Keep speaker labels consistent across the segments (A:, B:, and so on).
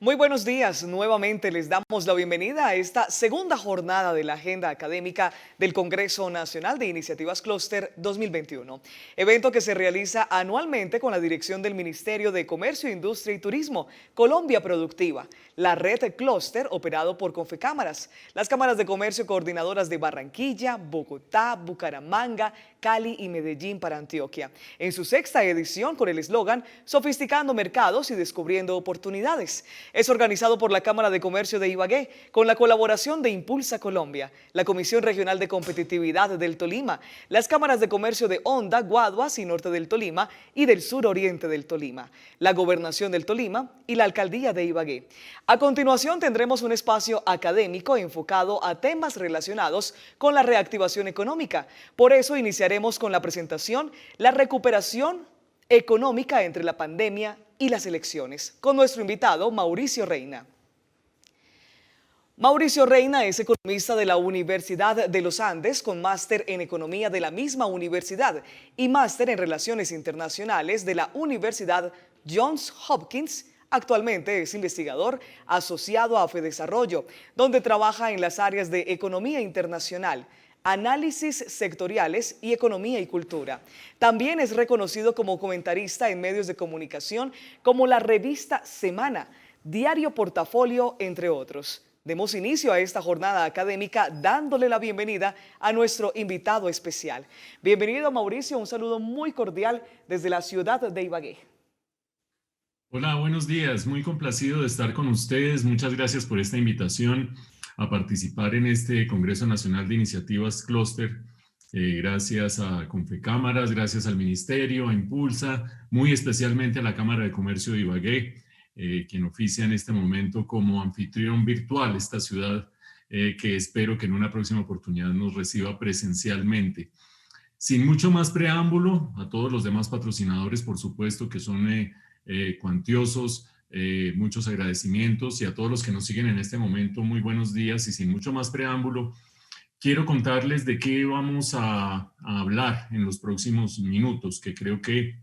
A: Muy buenos días. Nuevamente les damos la bienvenida a esta segunda jornada de la agenda académica del Congreso Nacional de Iniciativas Clúster 2021, evento que se realiza anualmente con la dirección del Ministerio de Comercio, Industria y Turismo, Colombia Productiva, la red Clúster operado por Confecámaras, las cámaras de comercio coordinadoras de Barranquilla, Bogotá, Bucaramanga, Cali y Medellín para Antioquia, en su sexta edición con el eslogan Sofisticando mercados y descubriendo oportunidades. Es organizado por la Cámara de Comercio de Ibagué, con la colaboración de Impulsa Colombia, la Comisión Regional de Competitividad del Tolima, las cámaras de comercio de Honda, Guaduas y Norte del Tolima y del Sur Oriente del Tolima, la Gobernación del Tolima y la Alcaldía de Ibagué. A continuación tendremos un espacio académico enfocado a temas relacionados con la reactivación económica. Por eso iniciaremos con la presentación La recuperación económica entre la pandemia y las elecciones, con nuestro invitado Mauricio Reina. Mauricio Reina es economista de la Universidad de los Andes, con máster en economía de la misma universidad y máster en relaciones internacionales de la Universidad Johns Hopkins. Actualmente es investigador asociado a Fedesarrollo, donde trabaja en las áreas de economía internacional, análisis sectoriales y economía y cultura. También es reconocido como comentarista en medios de comunicación como la revista Semana, Diario Portafolio, entre otros. Demos inicio a esta jornada académica dándole la bienvenida a nuestro invitado especial. Bienvenido, Mauricio, un saludo muy cordial desde la ciudad de Ibagué.
B: Hola, buenos días. Muy complacido de estar con ustedes. Muchas gracias por esta invitación a participar en este Congreso Nacional de Iniciativas Clúster. Gracias a Confecámaras, gracias al Ministerio, a Impulsa, muy especialmente a la Cámara de Comercio de Ibagué, quien oficia en este momento como anfitrión virtual esta ciudad, que espero que en una próxima oportunidad nos reciba presencialmente. Sin mucho más preámbulo, a todos los demás patrocinadores, por supuesto, que son cuantiosos, muchos agradecimientos, y a todos los que nos siguen en este momento, muy buenos días. Y sin mucho más preámbulo, quiero contarles de qué vamos a hablar en los próximos minutos, que creo que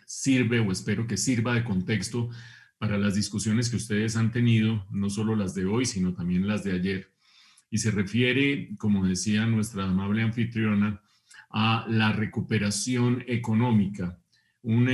B: sirve, o espero que sirva de contexto para las discusiones que ustedes han tenido, no solo las de hoy, sino también las de ayer. Y se refiere, como decía nuestra amable anfitriona, a la recuperación económica, un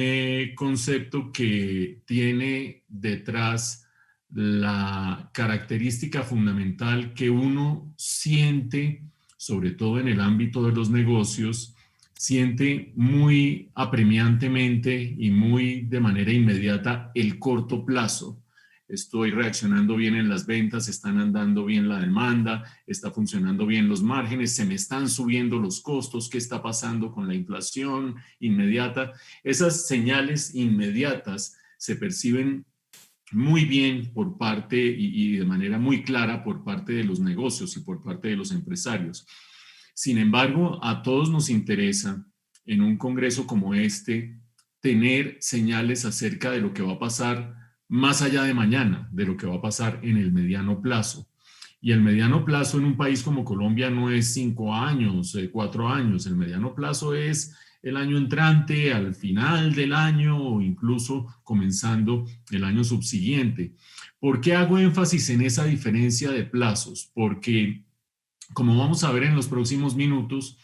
B: concepto que tiene detrás la característica fundamental que uno siente, sobre todo en el ámbito de los negocios, siente muy apremiantemente y muy de manera inmediata el corto plazo. Estoy reaccionando bien en las ventas, están andando bien la demanda, está funcionando bien los márgenes, se me están subiendo los costos, ¿qué está pasando con la inflación inmediata? Esas señales inmediatas se perciben muy bien por parte y de manera muy clara por parte de los negocios y por parte de los empresarios. Sin embargo, a todos nos interesa en un congreso como este tener señales acerca de lo que va a pasar más allá de mañana, de lo que va a pasar en el mediano plazo. Y el mediano plazo en un país como Colombia no es 5 años, 4 años. El mediano plazo es el año entrante, al final del año o incluso comenzando el año subsiguiente. ¿Por qué hago énfasis en esa diferencia de plazos? Porque, como vamos a ver en los próximos minutos,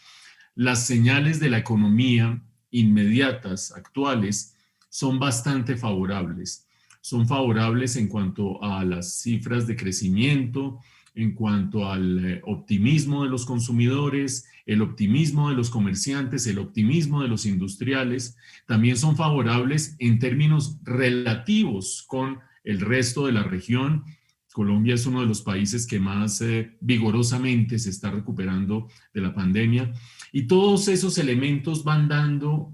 B: las señales de la economía inmediatas, actuales, son bastante favorables. Son favorables en cuanto a las cifras de crecimiento, en cuanto al optimismo de los consumidores, el optimismo de los comerciantes, el optimismo de los industriales. También son favorables en términos relativos con el resto de la región. Colombia es uno de los países que más vigorosamente se está recuperando de la pandemia, y todos esos elementos van dando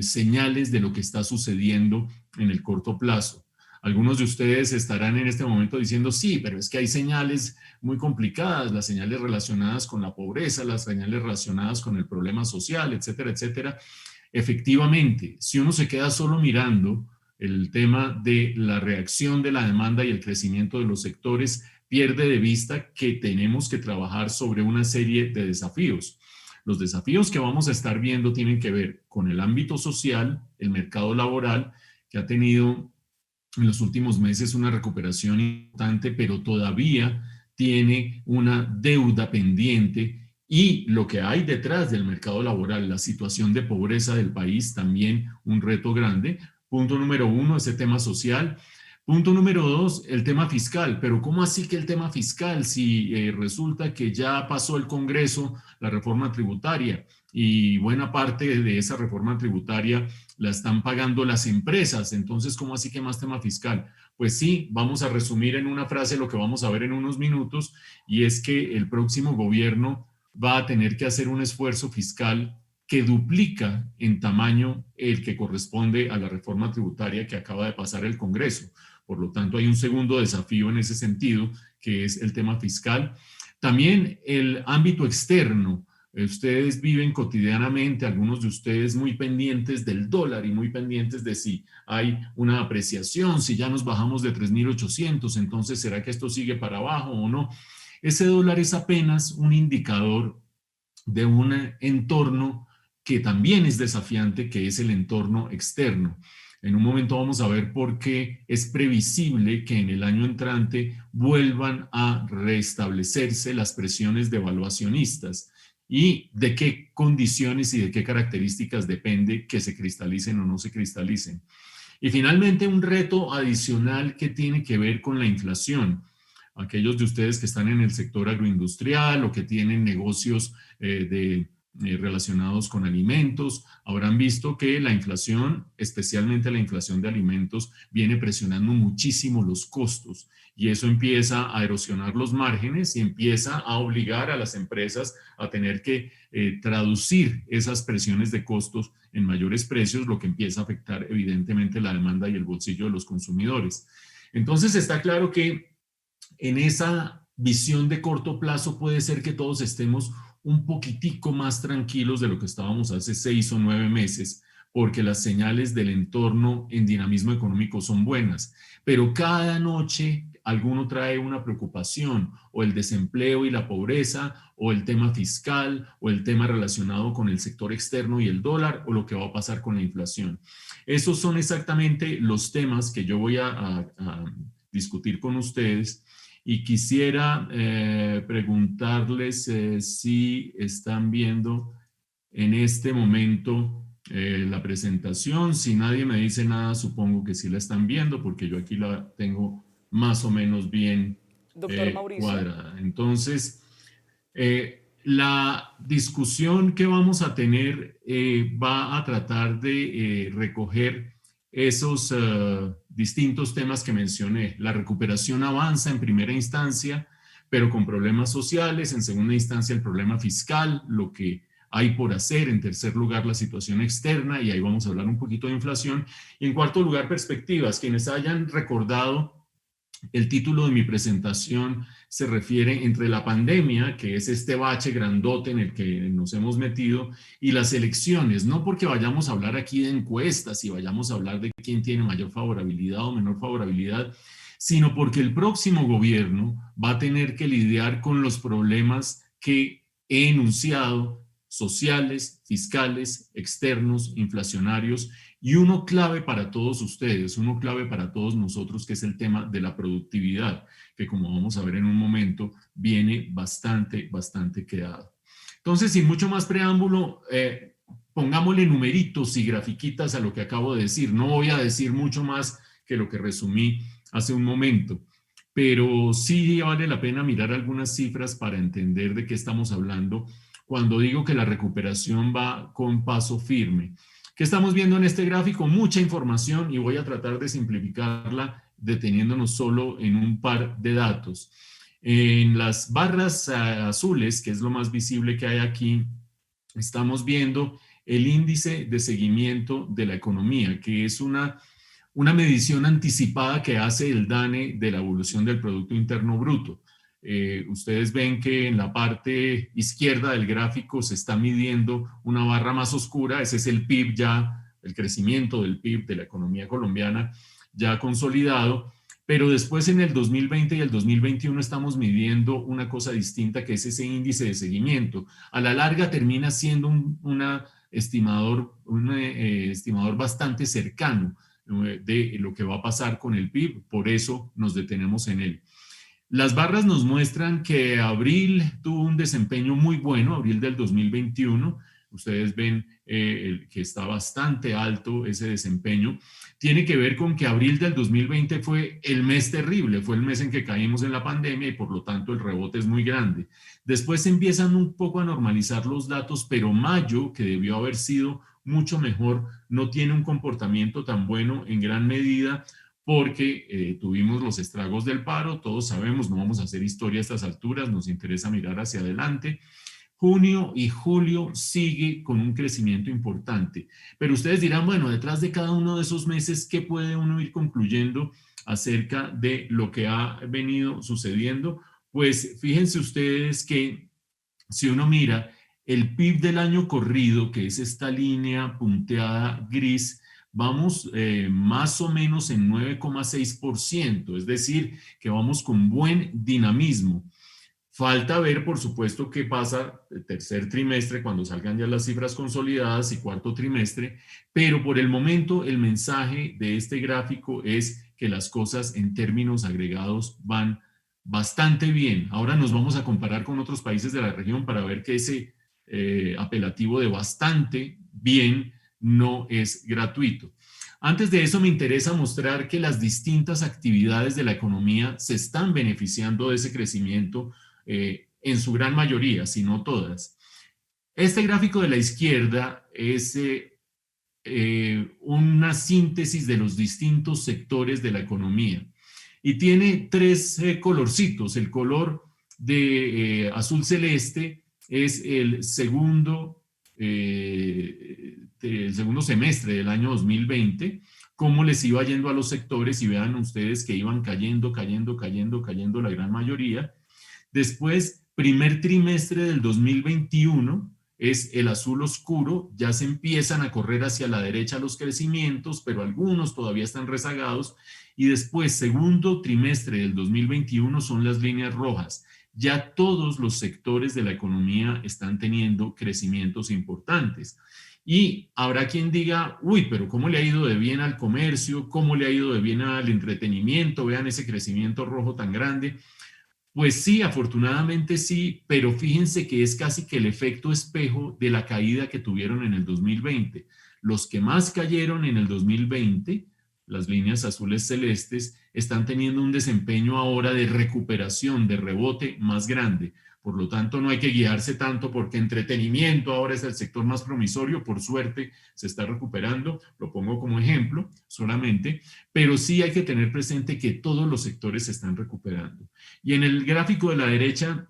B: señales de lo que está sucediendo en el corto plazo. Algunos de ustedes estarán en este momento diciendo, sí, pero es que hay señales muy complicadas, las señales relacionadas con la pobreza, las señales relacionadas con el problema social, etcétera, etcétera. Efectivamente, si uno se queda solo mirando el tema de la reacción de la demanda y el crecimiento de los sectores, pierde de vista que tenemos que trabajar sobre una serie de desafíos. Los desafíos que vamos a estar viendo tienen que ver con el ámbito social, el mercado laboral, que ha tenido en los últimos meses una recuperación importante, pero todavía tiene una deuda pendiente y lo que hay detrás del mercado laboral, la situación de pobreza del país, también un reto grande. Punto número uno, ese tema social. Punto número dos, el tema fiscal. Pero ¿cómo así que el tema fiscal si resulta que ya pasó el Congreso la reforma tributaria y buena parte de esa reforma tributaria la están pagando las empresas? Entonces, ¿cómo así que más tema fiscal? Pues sí, vamos a resumir en una frase lo que vamos a ver en unos minutos, y es que el próximo gobierno va a tener que hacer un esfuerzo fiscal que duplica en tamaño el que corresponde a la reforma tributaria que acaba de pasar el Congreso. Por lo tanto, hay un segundo desafío en ese sentido, que es el tema fiscal. También el ámbito externo. Ustedes viven cotidianamente, algunos de ustedes muy pendientes del dólar y muy pendientes de si hay una apreciación, si ya nos bajamos de 3.800, entonces ¿será que esto sigue para abajo o no? Ese dólar es apenas un indicador de un entorno que también es desafiante, que es el entorno externo. En un momento vamos a ver por qué es previsible que en el año entrante vuelvan a restablecerse las presiones devaluacionistas y de qué condiciones y de qué características depende que se cristalicen o no se cristalicen. Y finalmente un reto adicional que tiene que ver con la inflación. Aquellos de ustedes que están en el sector agroindustrial o que tienen negocios relacionados con alimentos, habrán visto que la inflación, especialmente la inflación de alimentos, viene presionando muchísimo los costos y eso empieza a erosionar los márgenes y empieza a obligar a las empresas a tener que traducir esas presiones de costos en mayores precios, lo que empieza a afectar evidentemente la demanda y el bolsillo de los consumidores. Entonces está claro que en esa visión de corto plazo puede ser que todos estemos un poquitico más tranquilos de lo que estábamos hace 6 o 9 meses, porque las señales del entorno en dinamismo económico son buenas, pero cada noche alguno trae una preocupación, o el desempleo y la pobreza, o el tema fiscal, o el tema relacionado con el sector externo y el dólar, o lo que va a pasar con la inflación. Esos son exactamente los temas que yo voy a discutir con ustedes. Y quisiera preguntarles si están viendo en este momento la presentación. Si nadie me dice nada, supongo que sí la están viendo, porque yo aquí la tengo más o menos bien
A: Doctor Mauricio.
B: cuadrada. Entonces, la discusión que vamos a tener va a tratar de recoger esos distintos temas que mencioné. La recuperación avanza en primera instancia, pero con problemas sociales. En segunda instancia, el problema fiscal, lo que hay por hacer. En tercer lugar, la situación externa, y ahí vamos a hablar un poquito de inflación. Y en cuarto lugar, perspectivas. Quienes hayan recordado el título de mi presentación se refiere entre la pandemia, que es este bache grandote en el que nos hemos metido, y las elecciones, no porque vayamos a hablar aquí de encuestas y vayamos a hablar de quién tiene mayor favorabilidad o menor favorabilidad, sino porque el próximo gobierno va a tener que lidiar con los problemas que he enunciado, sociales, fiscales, externos, inflacionarios, y uno clave para todos ustedes, uno clave para todos nosotros, que es el tema de la productividad, que como vamos a ver en un momento, viene bastante quedado. Entonces, sin mucho más preámbulo, pongámosle numeritos y grafiquitas a lo que acabo de decir. No voy a decir mucho más que lo que resumí hace un momento, pero sí vale la pena mirar algunas cifras para entender de qué estamos hablando cuando digo que la recuperación va con paso firme. ¿Qué estamos viendo en este gráfico? Mucha información, y voy a tratar de simplificarla deteniéndonos solo en un par de datos. En las barras azules, que es lo más visible que hay aquí, estamos viendo el índice de seguimiento de la economía, que es una medición anticipada que hace el DANE de la evolución del Producto Interno Bruto. Ustedes ven que en la parte izquierda del gráfico se está midiendo una barra más oscura, ese es el PIB ya, el crecimiento del PIB de la economía colombiana ya consolidado, pero después en el 2020 y el 2021 estamos midiendo una cosa distinta, que es ese índice de seguimiento. A la larga termina siendo un estimador bastante cercano de lo que va a pasar con el PIB, por eso nos detenemos en él. Las barras nos muestran que abril tuvo un desempeño muy bueno, abril del 2021. Ustedes ven que está bastante alto ese desempeño. Tiene que ver con que abril del 2020 fue el mes terrible, fue el mes en que caímos en la pandemia y por lo tanto el rebote es muy grande. Después se empiezan un poco a normalizar los datos, pero mayo, que debió haber sido mucho mejor, no tiene un comportamiento tan bueno en gran medida porque tuvimos los estragos del paro, todos sabemos, no vamos a hacer historia a estas alturas, nos interesa mirar hacia adelante. Junio y julio sigue con un crecimiento importante, pero ustedes dirán, bueno, detrás de cada uno de esos meses, ¿qué puede uno ir concluyendo acerca de lo que ha venido sucediendo? Pues fíjense ustedes que si uno mira el PIB del año corrido, que es esta línea punteada gris, vamos más o menos en 9,6%, es decir, que vamos con buen dinamismo. Falta ver, por supuesto, qué pasa el tercer trimestre cuando salgan ya las cifras consolidadas y cuarto trimestre, pero por el momento el mensaje de este gráfico es que las cosas en términos agregados van bastante bien. Ahora nos vamos a comparar con otros países de la región para ver que ese apelativo de bastante bien no es gratuito. Antes de eso me interesa mostrar que las distintas actividades de la economía se están beneficiando de ese crecimiento en su gran mayoría, si no todas. Este gráfico de la izquierda es una síntesis de los distintos sectores de la economía y tiene tres colorcitos. El color de azul celeste es el segundo semestre del año 2020, cómo les iba yendo a los sectores y vean ustedes que iban cayendo la gran mayoría. Después, primer trimestre del 2021 es el azul oscuro, ya se empiezan a correr hacia la derecha los crecimientos, pero algunos todavía están rezagados. Y después, segundo trimestre del 2021 son las líneas rojas. Ya todos los sectores de la economía están teniendo crecimientos importantes. Y habrá quien diga, uy, pero ¿cómo le ha ido de bien al comercio? ¿Cómo le ha ido de bien al entretenimiento? Vean ese crecimiento rojo tan grande. Pues sí, afortunadamente sí, pero fíjense que es casi que el efecto espejo de la caída que tuvieron en el 2020. Los que más cayeron en el 2020, las líneas azules celestes, están teniendo un desempeño ahora de recuperación, de rebote más grande. Por lo tanto, no hay que guiarse tanto porque entretenimiento ahora es el sector más promisorio, por suerte se está recuperando, lo pongo como ejemplo solamente, pero sí hay que tener presente que todos los sectores se están recuperando. Y en el gráfico de la derecha,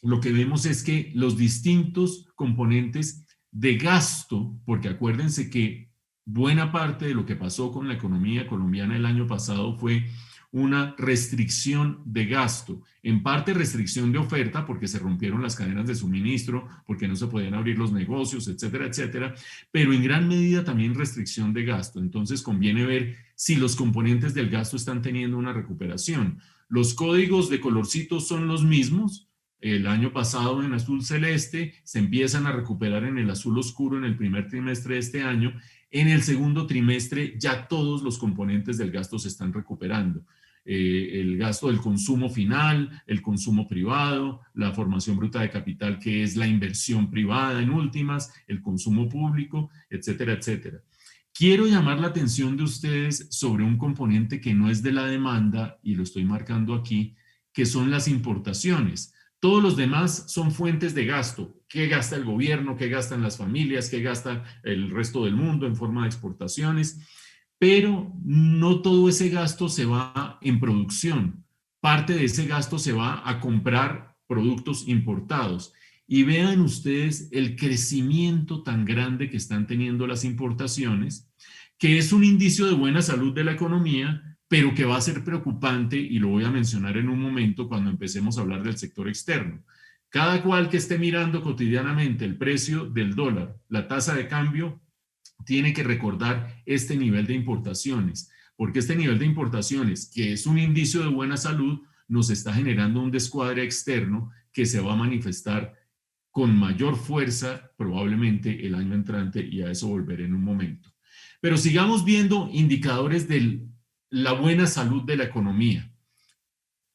B: lo que vemos es que los distintos componentes de gasto, porque acuérdense que buena parte de lo que pasó con la economía colombiana el año pasado fue una restricción de gasto, en parte restricción de oferta porque se rompieron las cadenas de suministro, porque no se podían abrir los negocios, etcétera, etcétera, pero en gran medida también restricción de gasto. Entonces conviene ver si los componentes del gasto están teniendo una recuperación. Los códigos de colorcitos son los mismos. El año pasado en azul celeste se empiezan a recuperar en el azul oscuro en el primer trimestre de este año. En el segundo trimestre ya todos los componentes del gasto se están recuperando. El gasto del consumo final, el consumo privado, la formación bruta de capital, que es la inversión privada en últimas, el consumo público, etcétera, etcétera. Quiero llamar la atención de ustedes sobre un componente que no es de la demanda, y lo estoy marcando aquí, que son las importaciones. Todos los demás son fuentes de gasto. ¿Qué gasta el gobierno? ¿Qué gastan las familias? ¿Qué gasta el resto del mundo en forma de exportaciones? Pero no todo ese gasto se va en producción. Parte de ese gasto se va a comprar productos importados. Y vean ustedes el crecimiento tan grande que están teniendo las importaciones, que es un indicio de buena salud de la economía, pero que va a ser preocupante, y lo voy a mencionar en un momento cuando empecemos a hablar del sector externo. Cada cual que esté mirando cotidianamente el precio del dólar, la tasa de cambio, tiene que recordar este nivel de importaciones, porque este nivel de importaciones, que es un indicio de buena salud, nos está generando un descuadre externo que se va a manifestar con mayor fuerza probablemente el año entrante, y a eso volveré en un momento. Pero sigamos viendo indicadores de la buena salud de la economía.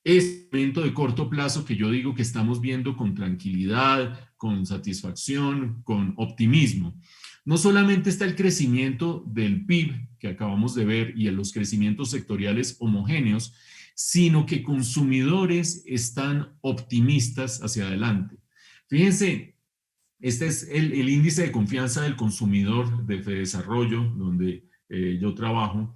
B: Es un evento de corto plazo que yo digo que estamos viendo con tranquilidad, con satisfacción, con optimismo. No solamente está el crecimiento del PIB que acabamos de ver y en los crecimientos sectoriales homogéneos, sino que consumidores están optimistas hacia adelante. Fíjense, este es el índice de confianza del consumidor de Fedesarrollo, donde yo trabajo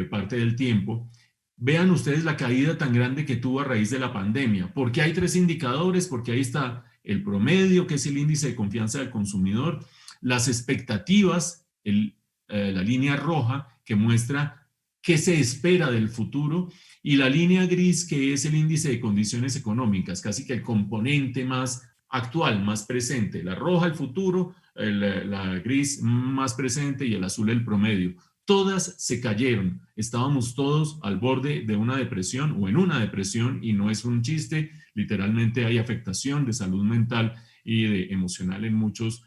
B: parte del tiempo. Vean ustedes la caída tan grande que tuvo a raíz de la pandemia. ¿Por qué hay tres indicadores? Porque ahí está el promedio, que es el índice de confianza del consumidor, las expectativas, la línea roja, que muestra qué se espera del futuro, y la línea gris, que es el índice de condiciones económicas, casi que el componente más actual, más presente. La roja el futuro, la gris más presente y el azul el promedio. Todas se cayeron, estábamos todos al borde de una depresión o en una depresión, y no es un chiste, literalmente hay afectación de salud mental y de emocional en muchos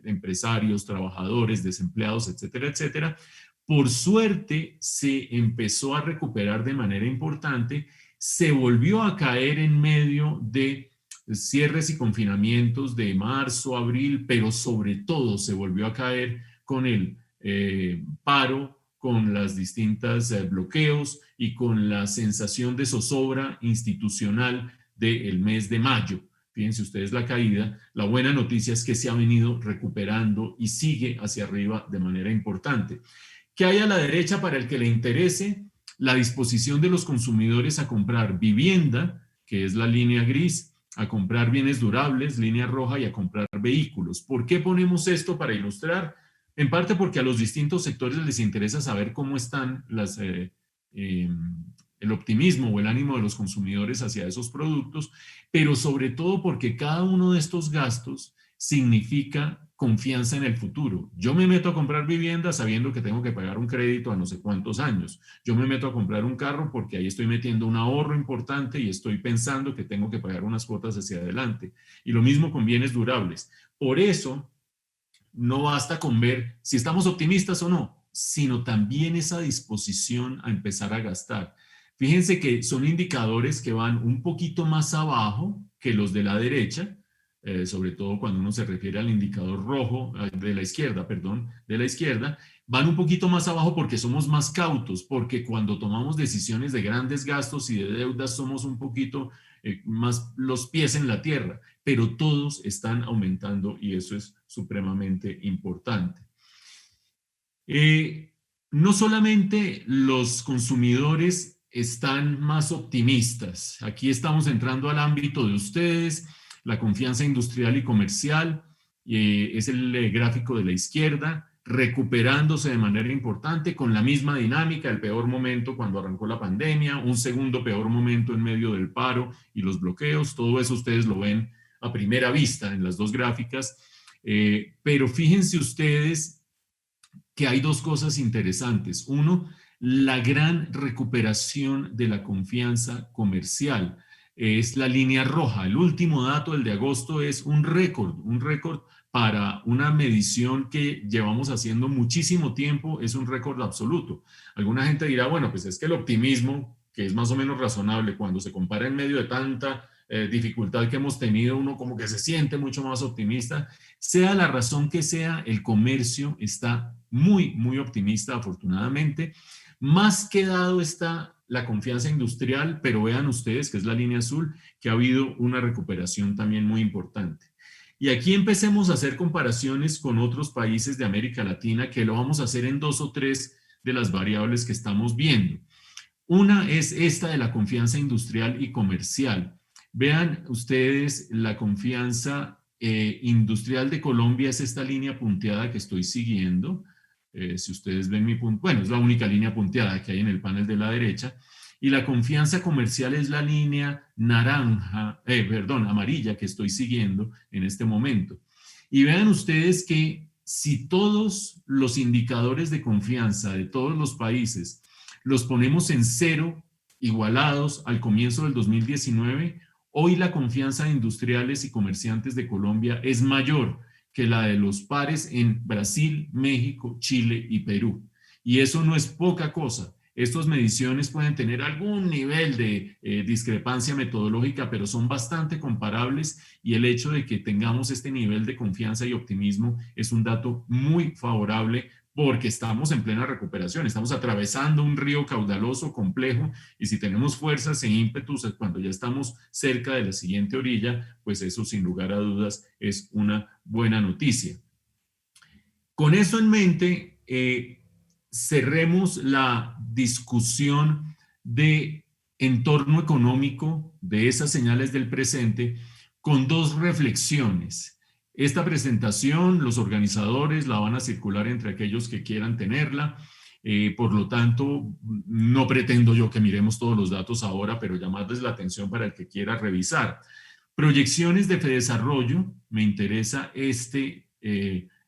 B: empresarios, trabajadores, desempleados, etcétera, etcétera. Por suerte se empezó a recuperar de manera importante, se volvió a caer en medio de cierres y confinamientos de marzo, abril, pero sobre todo se volvió a caer con el paro, con las distintas bloqueos y con la sensación de zozobra institucional del mes de mayo. Fíjense ustedes la caída. La buena noticia es que se ha venido recuperando y sigue hacia arriba de manera importante. ¿Qué hay a la derecha para el que le interese? La disposición de los consumidores a comprar vivienda, que es la línea gris, a comprar bienes durables, línea roja, y a comprar vehículos. ¿Por qué ponemos esto para ilustrar? En parte porque a los distintos sectores les interesa saber cómo están el optimismo o el ánimo de los consumidores hacia esos productos, pero sobre todo porque cada uno de estos gastos significa confianza en el futuro. Yo me meto a comprar vivienda sabiendo que tengo que pagar un crédito a no sé cuántos años. Yo me meto a comprar un carro porque ahí estoy metiendo un ahorro importante y estoy pensando que tengo que pagar unas cuotas hacia adelante. Y lo mismo con bienes durables. Por eso, no basta con ver si estamos optimistas o no, sino también esa disposición a empezar a gastar. Fíjense que son indicadores que van un poquito más abajo que los de la derecha, sobre todo cuando uno se refiere al indicador rojo, de la izquierda, van un poquito más abajo porque somos más cautos, porque cuando tomamos decisiones de grandes gastos y de deudas somos un poquito más los pies en la tierra, pero todos están aumentando y eso es supremamente importante. No solamente los consumidores están más optimistas, aquí estamos entrando al ámbito de ustedes, la confianza industrial y comercial, es el gráfico de la izquierda, recuperándose de manera importante con la misma dinámica, el peor momento cuando arrancó la pandemia, un segundo peor momento en medio del paro y los bloqueos, todo eso ustedes lo ven a primera vista en las dos gráficas, pero fíjense ustedes que hay dos cosas interesantes. Uno, la gran recuperación de la confianza comercial. Es la línea roja. El último dato, el de agosto, es un récord para una medición que llevamos haciendo muchísimo tiempo, es un récord absoluto. Alguna gente dirá, bueno, pues es que el optimismo, que es más o menos razonable, cuando se compara en medio de tanta dificultad que hemos tenido, uno como que se siente mucho más optimista. Sea la razón que sea, el comercio está muy, muy optimista, afortunadamente. Más que dado está la confianza industrial, pero vean ustedes, que es la línea azul, que ha habido una recuperación también muy importante. Y aquí empecemos a hacer comparaciones con otros países de América Latina, que lo vamos a hacer en dos o tres de las variables que estamos viendo. Una es esta de la confianza industrial y comercial. Vean ustedes, la confianza industrial de Colombia es esta línea punteada que estoy siguiendo. Si ustedes ven mi punto, bueno, es la única línea punteada que hay en el panel de la derecha. Y la confianza comercial es la línea amarilla que estoy siguiendo en este momento. Y vean ustedes que si todos los indicadores de confianza de todos los países los ponemos en cero, igualados al comienzo del 2019, hoy la confianza de industriales y comerciantes de Colombia es mayor que la de los pares en Brasil, México, Chile y Perú. Y eso no es poca cosa. Estas mediciones pueden tener algún nivel de discrepancia metodológica, pero son bastante comparables y el hecho de que tengamos este nivel de confianza y optimismo es un dato muy favorable porque estamos en plena recuperación, estamos atravesando un río caudaloso, complejo, y si tenemos fuerzas e ímpetus cuando ya estamos cerca de la siguiente orilla, pues eso sin lugar a dudas es una buena noticia. Con eso en mente, cerremos la discusión de entorno económico de esas señales del presente con dos reflexiones. Esta presentación, los organizadores la van a circular entre aquellos que quieran tenerla. Por lo tanto, no pretendo yo que miremos todos los datos ahora, pero llamarles la atención para el que quiera revisar. Proyecciones de Fedesarrollo, me interesa este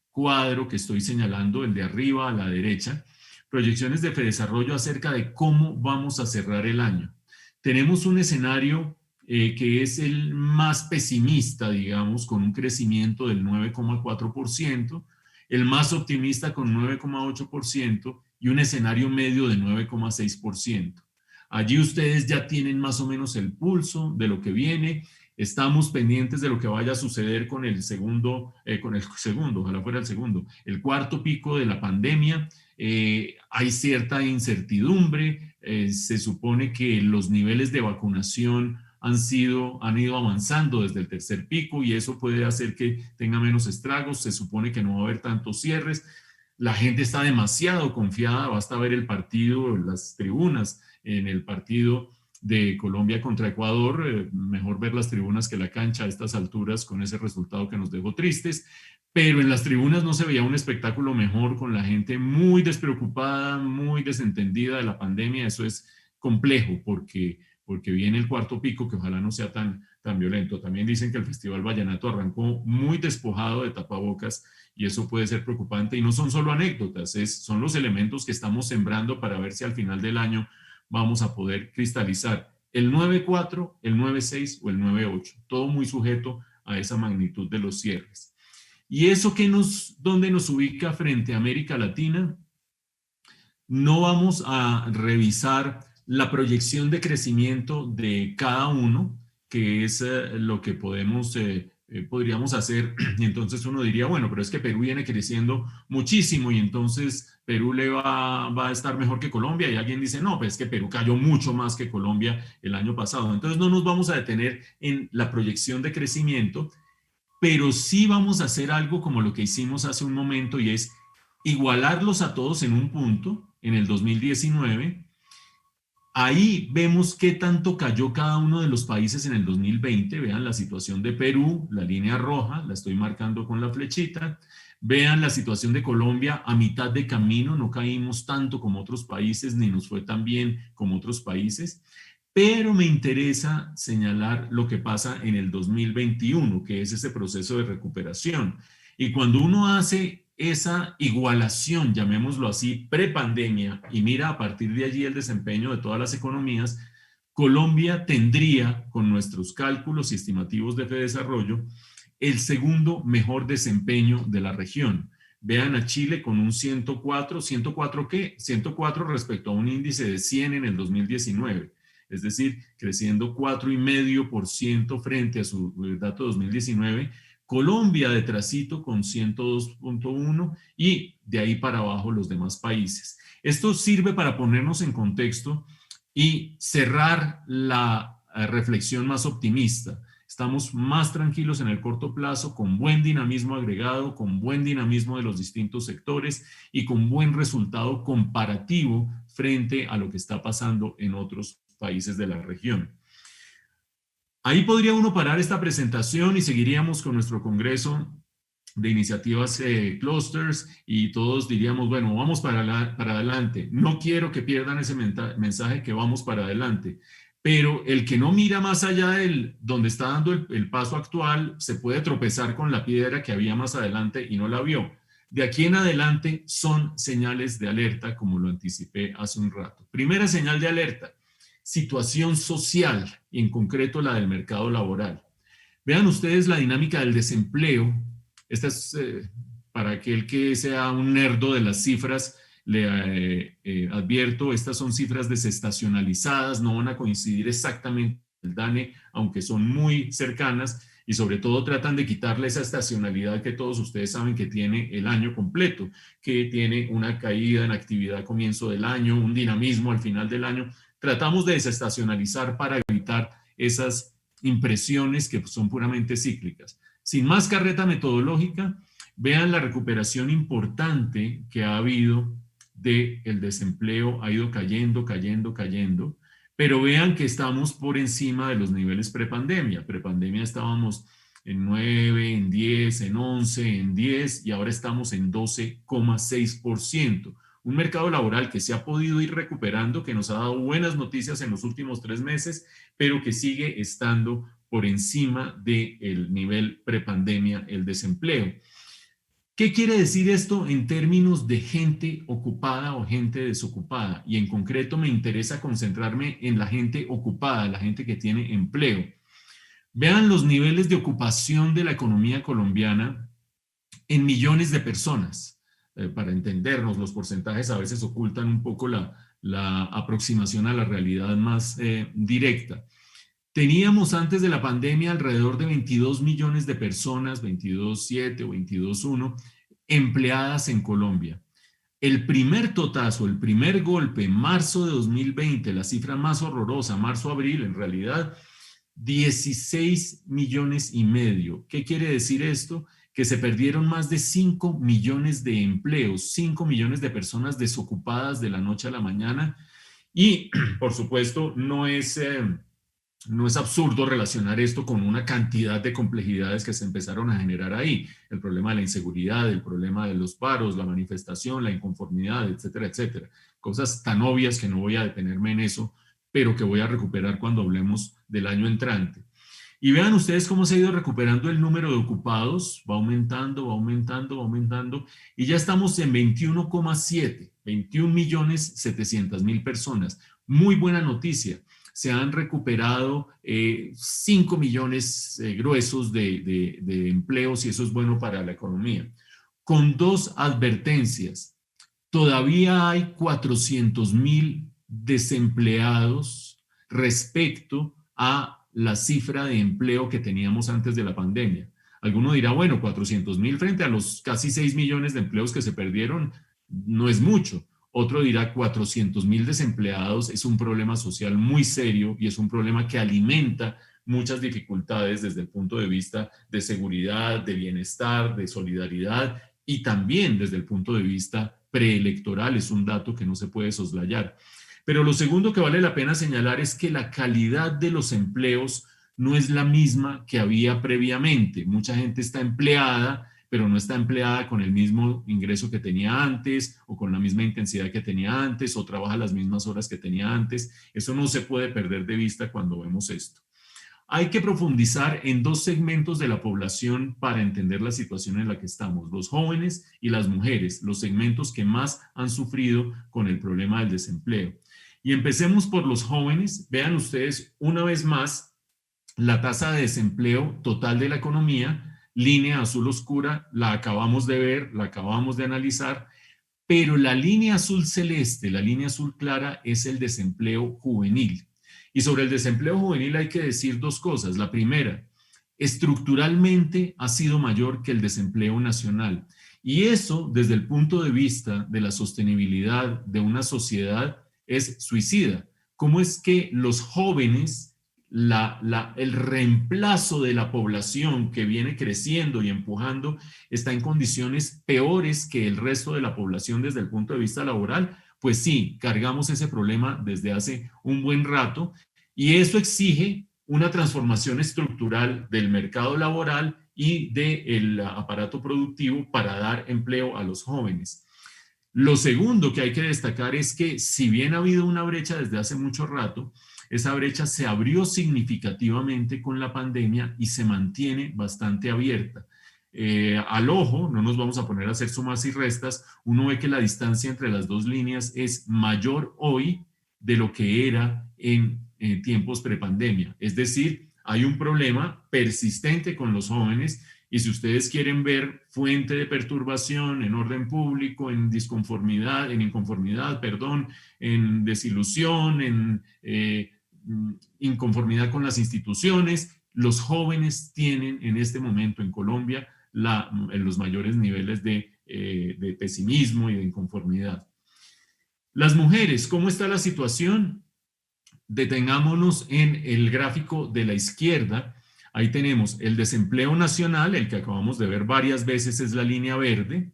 B: cuadro que estoy señalando, el de arriba a la derecha. Proyecciones de Fedesarrollo acerca de cómo vamos a cerrar el año. Tenemos un escenario que es el más pesimista, digamos, con un crecimiento del 9,4%, el más optimista con 9,8% y un escenario medio de 9,6%. Allí ustedes ya tienen más o menos el pulso de lo que viene. Estamos pendientes de lo que vaya a suceder con el segundo, ojalá fuera el segundo, el cuarto pico de la pandemia. Hay cierta incertidumbre. Se supone que los niveles de vacunación han ido avanzando desde el tercer pico y eso puede hacer que tenga menos estragos. Se supone que no va a haber tantos cierres. La gente está demasiado confiada. Basta ver el partido, las tribunas en el partido de Colombia contra Ecuador, mejor ver las tribunas que la cancha a estas alturas con ese resultado que nos dejó tristes, pero en las tribunas no se veía un espectáculo mejor con la gente muy despreocupada, muy desentendida de la pandemia. Eso es complejo porque viene el cuarto pico que ojalá no sea tan violento. También dicen que el Festival Vallenato arrancó muy despojado de tapabocas y eso puede ser preocupante y no son solo anécdotas, son los elementos que estamos sembrando para ver si al final del año vamos a poder cristalizar el 9.4, el 9.6 o el 9.8, todo muy sujeto a esa magnitud de los cierres. ¿Y eso dónde nos ubica frente a América Latina? No vamos a revisar la proyección de crecimiento de cada uno, que es lo que podríamos hacer, y entonces uno diría, bueno, pero es que Perú viene creciendo muchísimo y entonces Perú va a estar mejor que Colombia, y alguien dice, no, pues es que Perú cayó mucho más que Colombia el año pasado. Entonces no nos vamos a detener en la proyección de crecimiento, pero sí vamos a hacer algo como lo que hicimos hace un momento y es igualarlos a todos en un punto, en el 2019. Ahí vemos qué tanto cayó cada uno de los países en el 2020. Vean la situación de Perú, la línea roja, la estoy marcando con la flechita. Vean la situación de Colombia a mitad de camino, no caímos tanto como otros países, ni nos fue tan bien como otros países. Pero me interesa señalar lo que pasa en el 2021, que es ese proceso de recuperación. Y cuando uno hace esa igualación, llamémoslo así, prepandemia, y mira a partir de allí el desempeño de todas las economías, Colombia tendría, con nuestros cálculos y estimativos de Fedesarrollo, el segundo mejor desempeño de la región. Vean a Chile con un 104, ¿104 qué? 104 respecto a un índice de 100 en el 2019. Es decir, creciendo 4,5% frente a su dato 2019. Colombia detrásito con 102.1 y de ahí para abajo los demás países. Esto sirve para ponernos en contexto y cerrar la reflexión más optimista. Estamos más tranquilos en el corto plazo, con buen dinamismo agregado, con buen dinamismo de los distintos sectores y con buen resultado comparativo frente a lo que está pasando en otros países de la región. Ahí podría uno parar esta presentación y seguiríamos con nuestro congreso de iniciativas clusters y todos diríamos, bueno, vamos para adelante. No quiero que pierdan ese mensaje que vamos para adelante. Pero el que no mira más allá de donde está dando el paso actual se puede tropezar con la piedra que había más adelante y no la vio. De aquí en adelante son señales de alerta, como lo anticipé hace un rato. Primera señal de alerta, situación social y en concreto la del mercado laboral. Vean ustedes la dinámica del desempleo Esta es, para aquel que sea un nerdo de las cifras, le advierto, estas son cifras desestacionalizadas, no van a coincidir exactamente con el DANE, aunque son muy cercanas, y sobre todo tratan de quitarle esa estacionalidad que todos ustedes saben que tiene el año completo, que tiene una caída en actividad a comienzo del año, un dinamismo al final del año. Tratamos de desestacionalizar para evitar esas impresiones que son puramente cíclicas. Sin más carreta metodológica, vean la recuperación importante que ha habido del desempleo, ha ido cayendo, cayendo, cayendo, pero vean que estamos por encima de los niveles prepandemia. Prepandemia estábamos en 9, en 10, en 11, en 10 y ahora estamos en 12,6%. Un mercado laboral que se ha podido ir recuperando, que nos ha dado buenas noticias en los últimos 3 meses, pero que sigue estando por encima del nivel prepandemia, el desempleo. ¿Qué quiere decir esto en términos de gente ocupada o gente desocupada? Y en concreto me interesa concentrarme en la gente ocupada, la gente que tiene empleo. Vean los niveles de ocupación de la economía colombiana en millones de personas. Para entendernos, los porcentajes a veces ocultan un poco la aproximación a la realidad más directa. Teníamos antes de la pandemia alrededor de 22 millones de personas, 22,7 o 22,1, empleadas en Colombia. El primer totazo, el primer golpe, en marzo de 2020, la cifra más horrorosa, marzo-abril, en realidad, 16 millones y medio. ¿Qué quiere decir esto? Que se perdieron más de 5 millones de empleos, 5 millones de personas desocupadas de la noche a la mañana. Y, por supuesto, no es absurdo relacionar esto con una cantidad de complejidades que se empezaron a generar ahí. El problema de la inseguridad, el problema de los paros, la manifestación, la inconformidad, etcétera, etcétera. Cosas tan obvias que no voy a detenerme en eso, pero que voy a recuperar cuando hablemos del año entrante. Y vean ustedes cómo se ha ido recuperando el número de ocupados, va aumentando, va aumentando, va aumentando, y ya estamos en 21,7, 21.700.000 personas. Muy buena noticia. Se han recuperado 5 millones gruesos de empleos y eso es bueno para la economía. Con dos advertencias. Todavía hay 400.000 desempleados respecto a la cifra de empleo que teníamos antes de la pandemia. Alguno dirá, bueno, 400.000 frente a los casi 6 millones de empleos que se perdieron no es mucho. Otro dirá 400.000 desempleados es un problema social muy serio y es un problema que alimenta muchas dificultades desde el punto de vista de seguridad, de bienestar, de solidaridad y también desde el punto de vista preelectoral. Es un dato que no se puede soslayar. Pero lo segundo que vale la pena señalar es que la calidad de los empleos no es la misma que había previamente. Mucha gente está empleada, pero no está empleada con el mismo ingreso que tenía antes o con la misma intensidad que tenía antes o trabaja las mismas horas que tenía antes. Eso no se puede perder de vista cuando vemos esto. Hay que profundizar en dos segmentos de la población para entender la situación en la que estamos, los jóvenes y las mujeres, los segmentos que más han sufrido con el problema del desempleo. Y empecemos por los jóvenes. Vean ustedes una vez más la tasa de desempleo total de la economía, línea azul oscura, la acabamos de ver, la acabamos de analizar, pero la línea azul celeste, la línea azul clara es el desempleo juvenil. Y sobre el desempleo juvenil hay que decir dos cosas. La primera, estructuralmente ha sido mayor que el desempleo nacional. Y eso, desde el punto de vista de la sostenibilidad de una sociedad, es suicida. ¿Cómo es que los jóvenes, el reemplazo de la población que viene creciendo y empujando, está en condiciones peores que el resto de la población desde el punto de vista laboral? Pues sí, cargamos ese problema desde hace un buen rato y eso exige una transformación estructural del mercado laboral y del aparato productivo para dar empleo a los jóvenes. Lo segundo que hay que destacar es que si bien ha habido una brecha desde hace mucho rato, esa brecha se abrió significativamente con la pandemia y se mantiene bastante abierta. Al ojo, no nos vamos a poner a hacer sumas y restas, uno ve que la distancia entre las dos líneas es mayor hoy de lo que era en tiempos prepandemia. Es decir, hay un problema persistente con los jóvenes Y si ustedes quieren ver fuente de perturbación en orden público, en disconformidad, en inconformidad, perdón, en desilusión, en inconformidad con las instituciones, los jóvenes tienen en este momento en Colombia los mayores niveles de pesimismo y de inconformidad. Las mujeres, ¿cómo está la situación? Detengámonos en el gráfico de la izquierda. Ahí tenemos el desempleo nacional, el que acabamos de ver varias veces es la línea verde.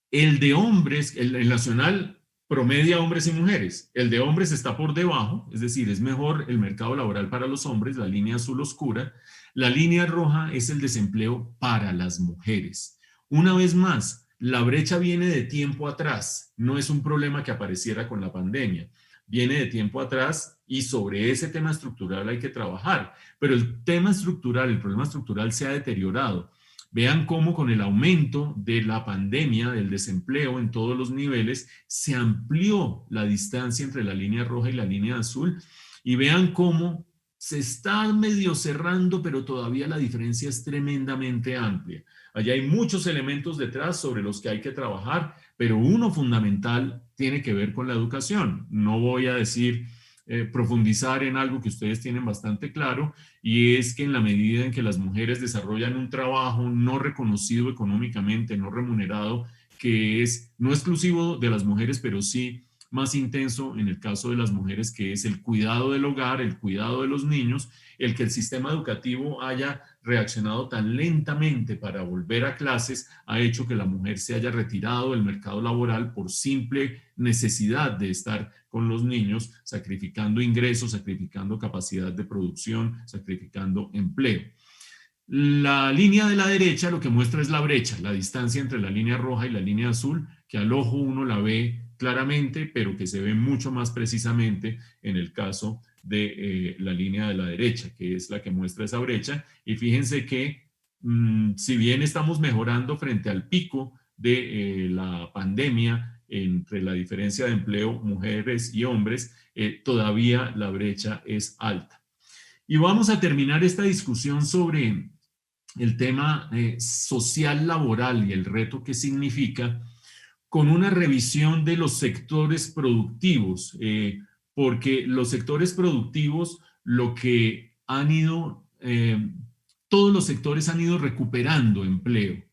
B: El de hombres, el nacional promedia hombres y mujeres. El de hombres está por debajo, es decir, es mejor el mercado laboral para los hombres, la línea azul oscura. La línea roja es el desempleo para las mujeres. Una vez más, la brecha viene de tiempo atrás, no es un problema que apareciera con la pandemia. Viene de tiempo atrás y sobre ese tema estructural hay que trabajar. Pero el tema estructural, el problema estructural se ha deteriorado. Vean cómo con el aumento de la pandemia, del desempleo en todos los niveles, se amplió la distancia entre la línea roja y la línea azul. Y vean cómo se está medio cerrando, pero todavía la diferencia es tremendamente amplia. Allá hay muchos elementos detrás sobre los que hay que trabajar, pero uno fundamental tiene que ver con la educación. No voy a decir profundizar en algo que ustedes tienen bastante claro, y es que en la medida en que las mujeres desarrollan un trabajo no reconocido económicamente, no remunerado, que es no exclusivo de las mujeres, pero sí más intenso en el caso de las mujeres, que es el cuidado del hogar, el cuidado de los niños, el que el sistema educativo haya reaccionado tan lentamente para volver a clases ha hecho que la mujer se haya retirado del mercado laboral por simple necesidad de estar con los niños, sacrificando ingresos, sacrificando capacidad de producción, sacrificando empleo. La línea de la derecha lo que muestra es la brecha, la distancia entre la línea roja y la línea azul, que al ojo uno la ve claramente, pero que se ve mucho más precisamente en el caso de la línea de la derecha, que es la que muestra esa brecha. Y fíjense que si bien estamos mejorando frente al pico de la pandemia entre la diferencia de empleo mujeres y hombres, todavía la brecha es alta. Y vamos a terminar esta discusión sobre el tema social laboral y el reto que significa con una revisión de los sectores productivos, porque los sectores productivos lo que han ido, todos los sectores han ido recuperando empleo.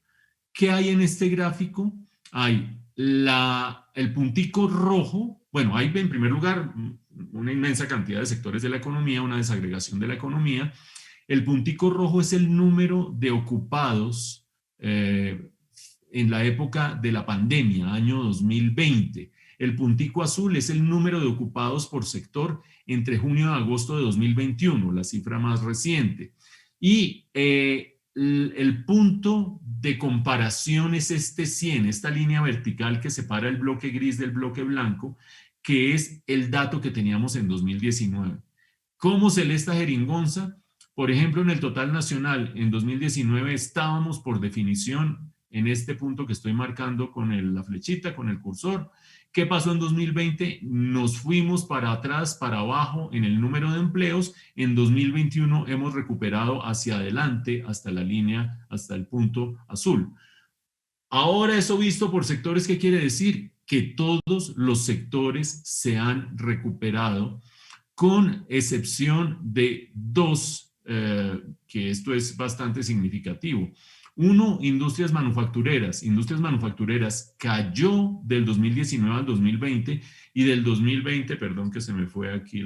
B: ¿Qué hay en este gráfico? Hay el puntico rojo, bueno, hay en primer lugar una inmensa cantidad de sectores de la economía, una desagregación de la economía. El puntico rojo es el número de ocupados en la época de la pandemia, año 2020. El puntico azul es el número de ocupados por sector entre junio y agosto de 2021, la cifra más reciente. Y el punto de comparación es este 100, esta línea vertical que separa el bloque gris del bloque blanco, que es el dato que teníamos en 2019. ¿Cómo se lee esta jeringonza? Por ejemplo, en el total nacional, en 2019 estábamos por definición en este punto que estoy marcando con la flechita, con el cursor. ¿Qué pasó en 2020? Nos fuimos para atrás, para abajo en el número de empleos. En 2021 hemos recuperado hacia adelante hasta la línea, hasta el punto azul. Ahora eso visto por sectores, ¿qué quiere decir? Que todos los sectores se han recuperado, con excepción de dos, que esto es bastante significativo. Uno, industrias manufactureras. Industrias manufactureras cayó del 2019 al 2020 y del 2020, perdón que se me fue aquí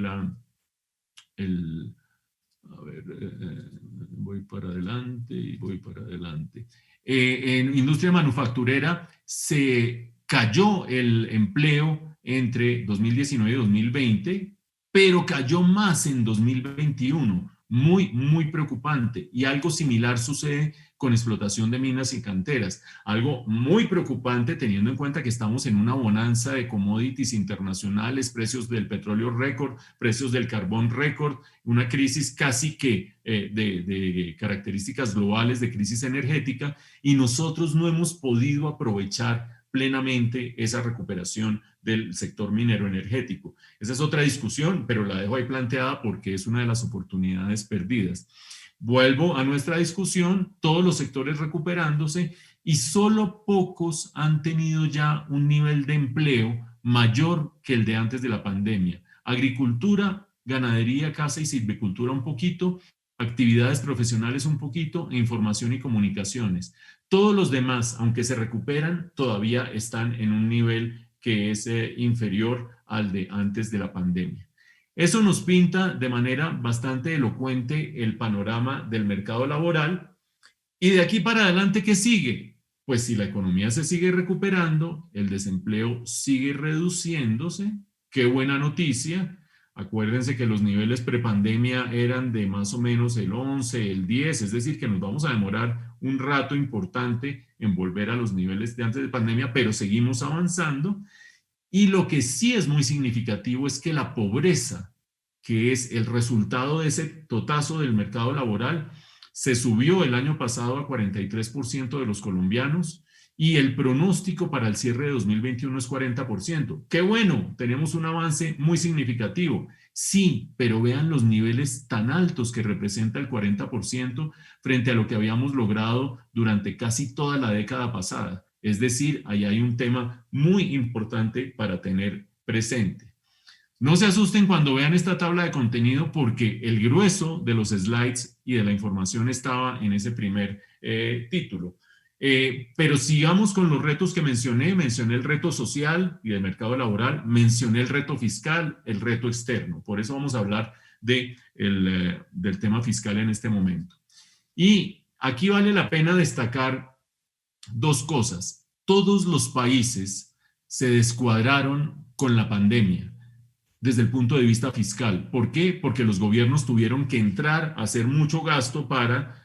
B: voy para adelante y voy para adelante. En industria manufacturera se cayó el empleo entre 2019 y 2020, pero cayó más en 2021. Muy preocupante. Y algo similar sucede con explotación de minas y canteras. Algo muy preocupante teniendo en cuenta que estamos en una bonanza de commodities internacionales, precios del petróleo récord, precios del carbón récord, una crisis casi que de características globales de crisis energética, y nosotros no hemos podido aprovechar plenamente esa recuperación del sector minero energético. Esa es otra discusión, pero la dejo ahí planteada porque es una de las oportunidades perdidas. Vuelvo a nuestra discusión, todos los sectores recuperándose y solo pocos han tenido ya un nivel de empleo mayor que el de antes de la pandemia. Agricultura, ganadería, caza y silvicultura un poquito, actividades profesionales un poquito, e información y comunicaciones. Todos los demás, aunque se recuperan, todavía están en un nivel que es inferior al de antes de la pandemia. Eso nos pinta de manera bastante elocuente el panorama del mercado laboral. Y de aquí para adelante, ¿qué sigue? Pues si la economía se sigue recuperando, el desempleo sigue reduciéndose, qué buena noticia. Acuérdense que los niveles prepandemia eran de más o menos el 11, el 10, es decir, que nos vamos a demorar un rato importante en volver a los niveles de antes de pandemia, pero seguimos avanzando. Y lo que sí es muy significativo es que la pobreza, que es el resultado de ese totazo del mercado laboral, se subió el año pasado a 43% de los colombianos y el pronóstico para el cierre de 2021 es 40%. ¡Qué bueno! Tenemos un avance muy significativo. Sí, pero vean los niveles tan altos que representa el 40% frente a lo que habíamos logrado durante casi toda la década pasada. Es decir, ahí hay un tema muy importante para tener presente. No se asusten cuando vean esta tabla de contenido porque el grueso de los slides y de la información estaba en ese primer título. Pero sigamos con los retos que mencioné el reto social y del mercado laboral, mencioné el reto fiscal, el reto externo. Por eso vamos a hablar del tema fiscal en este momento. Y aquí vale la pena destacar dos cosas. Todos los países se descuadraron con la pandemia desde el punto de vista fiscal. ¿Por qué? Porque los gobiernos tuvieron que entrar a hacer mucho gasto para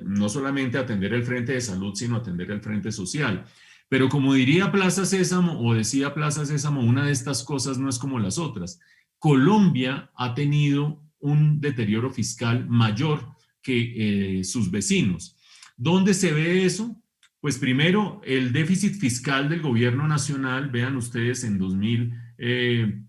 B: no solamente atender el frente de salud, sino atender el frente social. Pero como diría Plaza Sésamo, o decía Plaza Sésamo, una de estas cosas no es como las otras. Colombia ha tenido un deterioro fiscal mayor que sus vecinos. ¿Dónde se ve eso? Pues primero, el déficit fiscal del gobierno nacional, vean ustedes en 2020,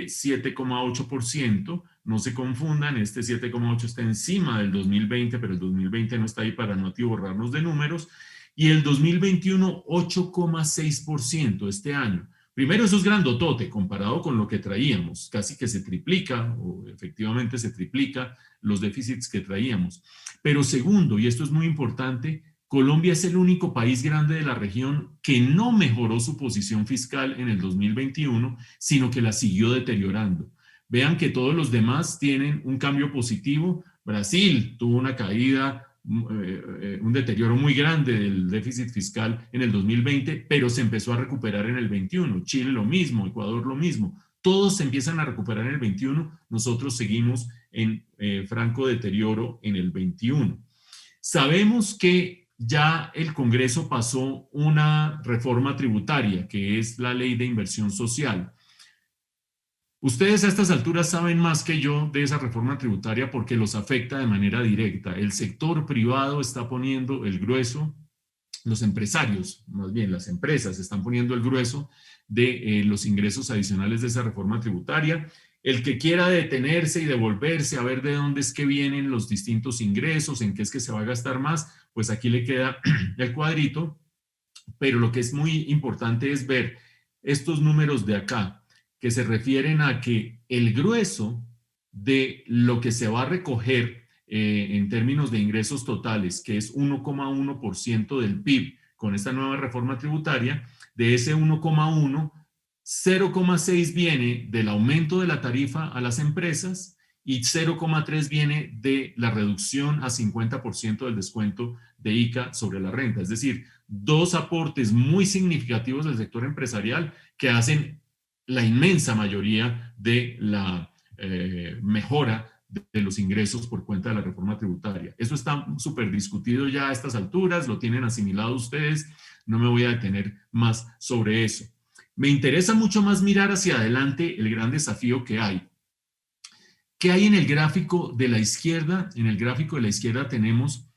B: 7,8%, no se confundan, este 7,8 está encima del 2020, pero el 2020 no está ahí para no atiborrarnos de números, y el 2021, 8,6% este año. Primero, eso es grandotote comparado con lo que traíamos, casi que se triplica, o efectivamente se triplica los déficits que traíamos. Pero segundo, y esto es muy importante, Colombia es el único país grande de la región que no mejoró su posición fiscal en el 2021, sino que la siguió deteriorando. Vean que todos los demás tienen un cambio positivo. Brasil tuvo una caída, un deterioro muy grande del déficit fiscal en el 2020, pero se empezó a recuperar en el 21. Chile lo mismo, Ecuador lo mismo. Todos se empiezan a recuperar en el 21, nosotros seguimos en franco deterioro en el 21. Sabemos que ya el Congreso pasó una reforma tributaria, que es la Ley de Inversión Social. Ustedes a estas alturas saben más que yo de esa reforma tributaria porque los afecta de manera directa. El sector privado está poniendo el grueso, los empresarios, más bien las empresas, están poniendo el grueso de los ingresos adicionales de esa reforma tributaria. El que quiera detenerse y devolverse a ver de dónde es que vienen los distintos ingresos, en qué es que se va a gastar más, pues aquí le queda el cuadrito. Pero lo que es muy importante es ver estos números de acá, que se refieren a que el grueso de lo que se va a recoger en términos de ingresos totales, que es 1,1% del PIB con esta nueva reforma tributaria, de ese 1,1%, 0,6 viene del aumento de la tarifa a las empresas y 0,3 viene de la reducción a 50% del descuento de ICA sobre la renta. Es decir, dos aportes muy significativos del sector empresarial que hacen la inmensa mayoría de la mejora de los ingresos por cuenta de la reforma tributaria. Eso está súper discutido ya a estas alturas, lo tienen asimilado ustedes, no me voy a detener más sobre eso. Me interesa mucho más mirar hacia adelante el gran desafío que hay. ¿Qué hay en el gráfico de la izquierda? En el gráfico de la izquierda tenemos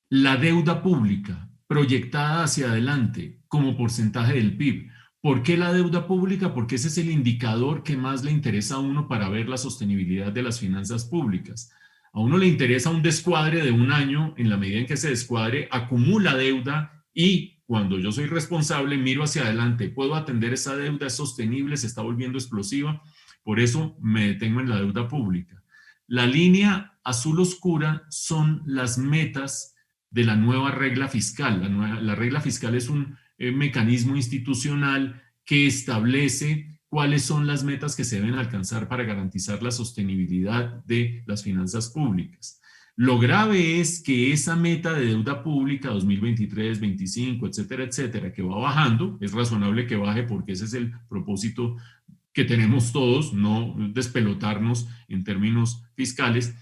B: la deuda pública proyectada hacia adelante como porcentaje del PIB. ¿Por qué la deuda pública? Porque ese es el indicador que más le interesa a uno para ver la sostenibilidad de las finanzas públicas. A uno le interesa un descuadre de un año, en la medida en que ese descuadre acumula deuda y cuando yo soy responsable miro hacia adelante, puedo atender esa deuda, es sostenible, se está volviendo explosiva, por eso me detengo en la deuda pública. La línea azul oscura son las metas de la nueva regla fiscal. La regla fiscal es un mecanismo institucional que establece cuáles son las metas que se deben alcanzar para garantizar la sostenibilidad de las finanzas públicas. Lo grave es que esa meta de deuda pública 2023, 25, etcétera, etcétera, que va bajando, es razonable que baje porque ese es el propósito que tenemos todos, no despelotarnos en términos fiscales,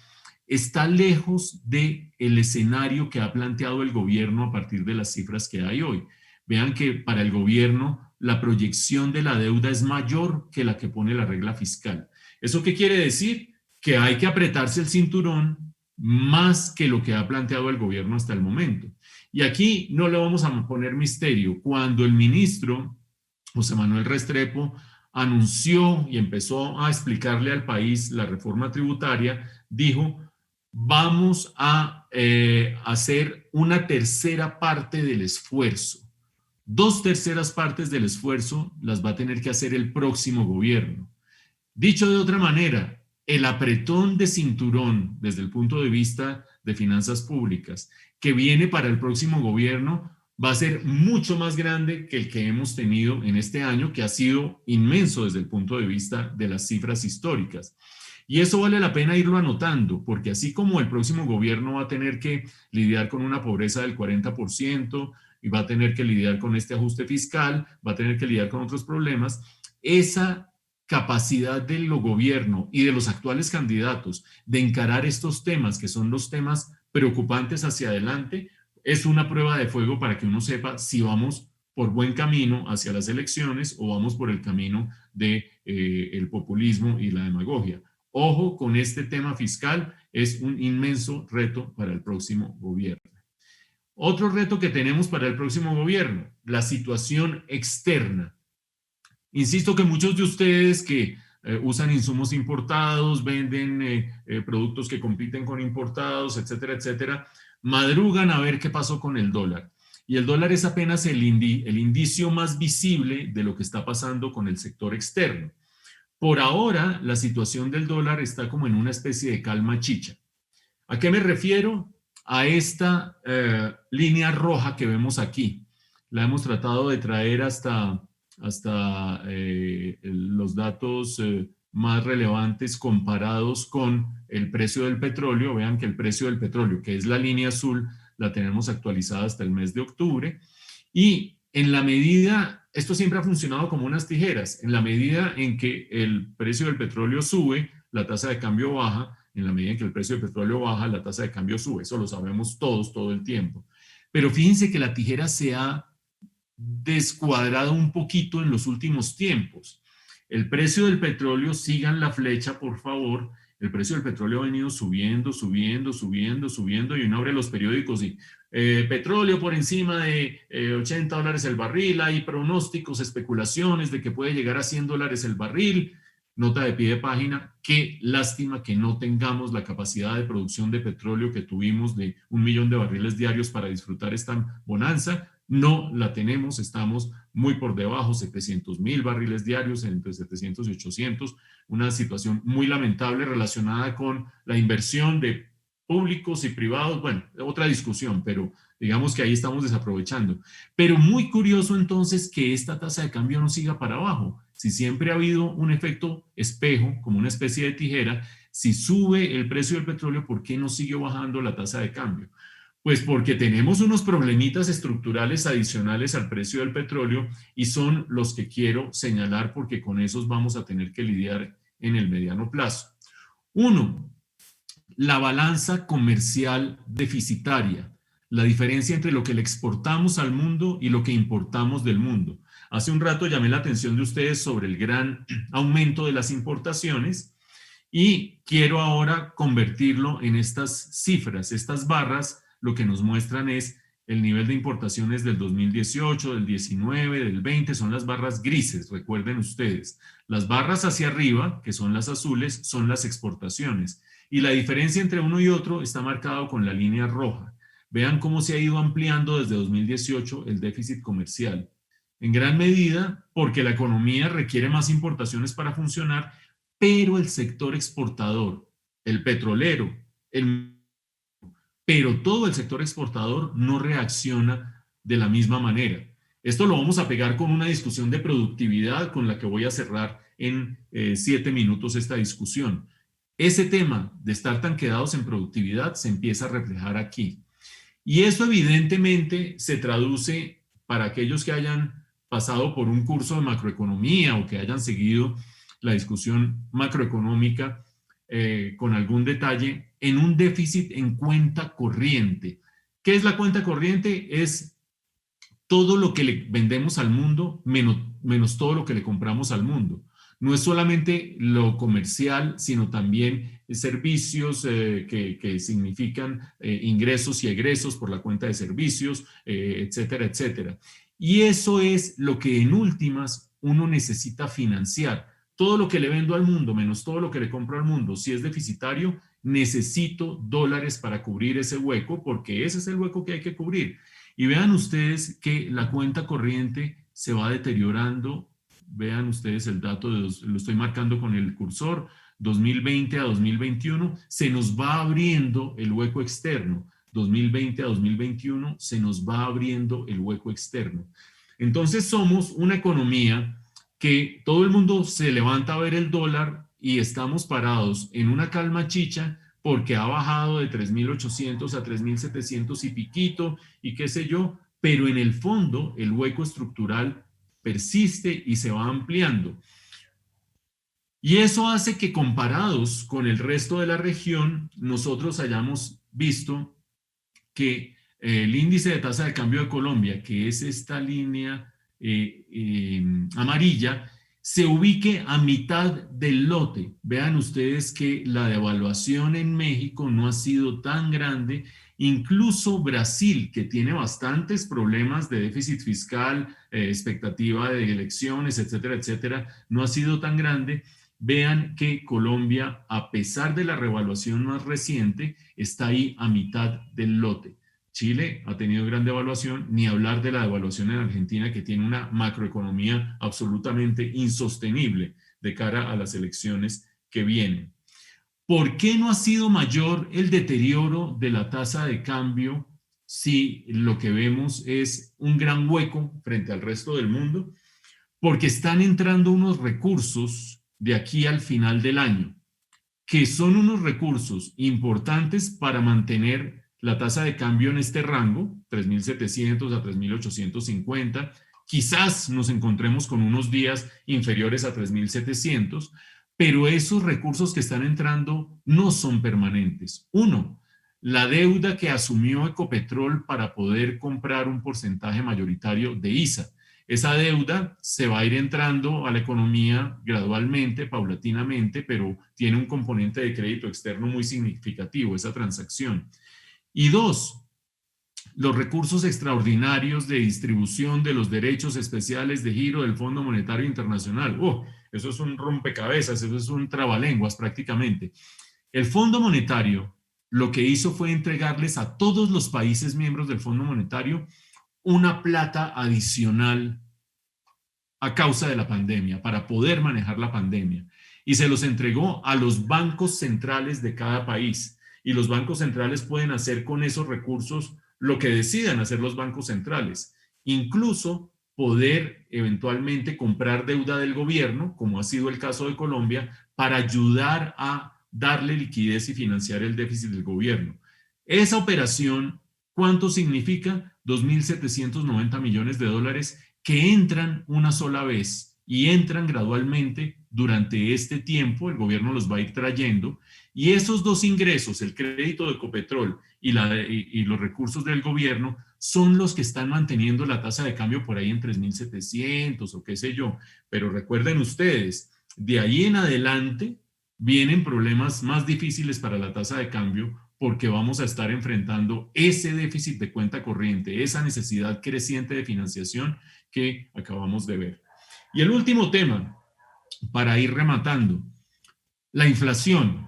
B: está lejos del escenario que ha planteado el gobierno a partir de las cifras que hay hoy. Vean que para el gobierno la proyección de la deuda es mayor que la que pone la regla fiscal. ¿Eso qué quiere decir? Que hay que apretarse el cinturón más que lo que ha planteado el gobierno hasta el momento. Y aquí no le vamos a poner misterio. Cuando el ministro José Manuel Restrepo anunció y empezó a explicarle al país la reforma tributaria, dijo, vamos a hacer una tercera parte del esfuerzo. 2/3 partes del esfuerzo las va a tener que hacer el próximo gobierno. Dicho de otra manera, el apretón de cinturón desde el punto de vista de finanzas públicas que viene para el próximo gobierno va a ser mucho más grande que el que hemos tenido en este año, que ha sido inmenso desde el punto de vista de las cifras históricas. Y eso vale la pena irlo anotando, porque así como el próximo gobierno va a tener que lidiar con una pobreza del 40% y va a tener que lidiar con este ajuste fiscal, va a tener que lidiar con otros problemas, esa capacidad del gobierno y de los actuales candidatos de encarar estos temas, que son los temas preocupantes hacia adelante, es una prueba de fuego para que uno sepa si vamos por buen camino hacia las elecciones o vamos por el camino de el populismo y la demagogia. Ojo con este tema fiscal, es un inmenso reto para el próximo gobierno. Otro reto que tenemos para el próximo gobierno, la situación externa. Insisto que muchos de ustedes que usan insumos importados, venden productos que compiten con importados, etcétera, etcétera, madrugan a ver qué pasó con el dólar. Y el dólar es apenas el indicio más visible de lo que está pasando con el sector externo. Por ahora, la situación del dólar está como en una especie de calma chicha. ¿A qué me refiero? A esta línea roja que vemos aquí. La hemos tratado de traer hasta los datos más relevantes comparados con el precio del petróleo. Vean que el precio del petróleo, que es la línea azul, la tenemos actualizada hasta el mes de octubre. Y en la medida, esto siempre ha funcionado como unas tijeras, en la medida en que el precio del petróleo sube, la tasa de cambio baja, en la medida en que el precio del petróleo baja, la tasa de cambio sube. Eso lo sabemos todos todo el tiempo. Pero fíjense que la tijera se ha descuadrado un poquito en los últimos tiempos. El precio del petróleo, sigan la flecha, por favor. El precio del petróleo ha venido subiendo, subiendo, subiendo, subiendo, y uno abre los periódicos y petróleo por encima de $80 el barril, hay pronósticos, especulaciones de que puede llegar a $100 el barril. Nota de pie de página, qué lástima que no tengamos la capacidad de producción de petróleo que tuvimos de 1 millón de barriles diarios para disfrutar esta bonanza. No la tenemos, estamos muy por debajo, 700,000 barriles diarios, entre 700 y 800, una situación muy lamentable relacionada con la inversión de públicos y privados. Bueno, otra discusión, pero digamos que ahí estamos desaprovechando. Pero muy curioso entonces que esta tasa de cambio no siga para abajo. Si siempre ha habido un efecto espejo, como una especie de tijera, si sube el precio del petróleo, ¿por qué no sigue bajando la tasa de cambio? Pues porque tenemos unos problemitas estructurales adicionales al precio del petróleo y son los que quiero señalar porque con esos vamos a tener que lidiar en el mediano plazo. Uno, la balanza comercial deficitaria, la diferencia entre lo que le exportamos al mundo y lo que importamos del mundo. Hace un rato llamé la atención de ustedes sobre el gran aumento de las importaciones y quiero ahora convertirlo en estas cifras, estas barras. Lo que nos muestran es el nivel de importaciones del 2018, del 19, del 20, son las barras grises, recuerden ustedes. Las barras hacia arriba, que son las azules, son las exportaciones. Y la diferencia entre uno y otro está marcado con la línea roja. Vean cómo se ha ido ampliando desde 2018 el déficit comercial. En gran medida porque la economía requiere más importaciones para funcionar, pero el sector exportador, el petrolero, pero todo el sector exportador no reacciona de la misma manera. Esto lo vamos a pegar con una discusión de productividad con la que voy a cerrar en 7 minutos esta discusión. Ese tema de estar tan quedados en productividad se empieza a reflejar aquí. Y eso evidentemente se traduce para aquellos que hayan pasado por un curso de macroeconomía o que hayan seguido la discusión macroeconómica con algún detalle, en un déficit en cuenta corriente. ¿Qué es la cuenta corriente? Es todo lo que le vendemos al mundo menos todo lo que le compramos al mundo. No es solamente lo comercial, sino también servicios que significan ingresos y egresos por la cuenta de servicios, etcétera, etcétera. Y eso es lo que en últimas uno necesita financiar. Todo lo que le vendo al mundo menos todo lo que le compro al mundo, si es deficitario, necesito dólares para cubrir ese hueco, porque ese es el hueco que hay que cubrir. Y vean ustedes que la cuenta corriente se va deteriorando. Vean ustedes el dato, lo estoy marcando con el cursor, 2020 a 2021, se nos va abriendo el hueco externo. 2020 a 2021 se nos va abriendo el hueco externo. Entonces somos una economía que todo el mundo se levanta a ver el dólar y estamos parados en una calma chicha porque ha bajado de 3.800 a 3.700 y piquito y qué sé yo, pero en el fondo el hueco estructural persiste y se va ampliando. Y eso hace que comparados con el resto de la región, nosotros hayamos visto que el índice de tasa de cambio de Colombia, que es esta línea amarilla, se ubique a mitad del lote. Vean ustedes que la devaluación en México no ha sido tan grande. Incluso Brasil, que tiene bastantes problemas de déficit fiscal, expectativa de elecciones, etcétera, etcétera, no ha sido tan grande. Vean que Colombia, a pesar de la revaluación más reciente, está ahí a mitad del lote. Chile ha tenido gran devaluación, ni hablar de la devaluación en Argentina, que tiene una macroeconomía absolutamente insostenible de cara a las elecciones que vienen. ¿Por qué no ha sido mayor el deterioro de la tasa de cambio si lo que vemos es un gran hueco frente al resto del mundo? Porque están entrando unos recursos de aquí al final del año, que son unos recursos importantes para mantener la tasa de cambio en este rango, 3.700 a 3.850. Quizás nos encontremos con unos días inferiores a 3.700, pero esos recursos que están entrando no son permanentes. Uno, la deuda que asumió Ecopetrol para poder comprar un porcentaje mayoritario de ISA. Esa deuda se va a ir entrando a la economía gradualmente, paulatinamente, pero tiene un componente de crédito externo muy significativo, esa transacción. Y dos, los recursos extraordinarios de distribución de los derechos especiales de giro del Fondo Monetario Internacional. Eso es un rompecabezas, eso es un trabalenguas prácticamente. El Fondo Monetario lo que hizo fue entregarles a todos los países miembros del Fondo Monetario una plata adicional a causa de la pandemia, para poder manejar la pandemia. Y se los entregó a los bancos centrales de cada país. Y los bancos centrales pueden hacer con esos recursos lo que decidan hacer los bancos centrales. Incluso poder eventualmente comprar deuda del gobierno, como ha sido el caso de Colombia, para ayudar a darle liquidez y financiar el déficit del gobierno. Esa operación, ¿cuánto significa? 2.790 millones de dólares que entran una sola vez y entran gradualmente durante este tiempo, el gobierno los va a ir trayendo, y esos dos ingresos, el crédito de Ecopetrol y los recursos del gobierno, son los que están manteniendo la tasa de cambio por ahí en 3.700 o qué sé yo. Pero recuerden ustedes, de ahí en adelante vienen problemas más difíciles para la tasa de cambio, porque vamos a estar enfrentando ese déficit de cuenta corriente, esa necesidad creciente de financiación que acabamos de ver. Y el último tema, para ir rematando, la inflación.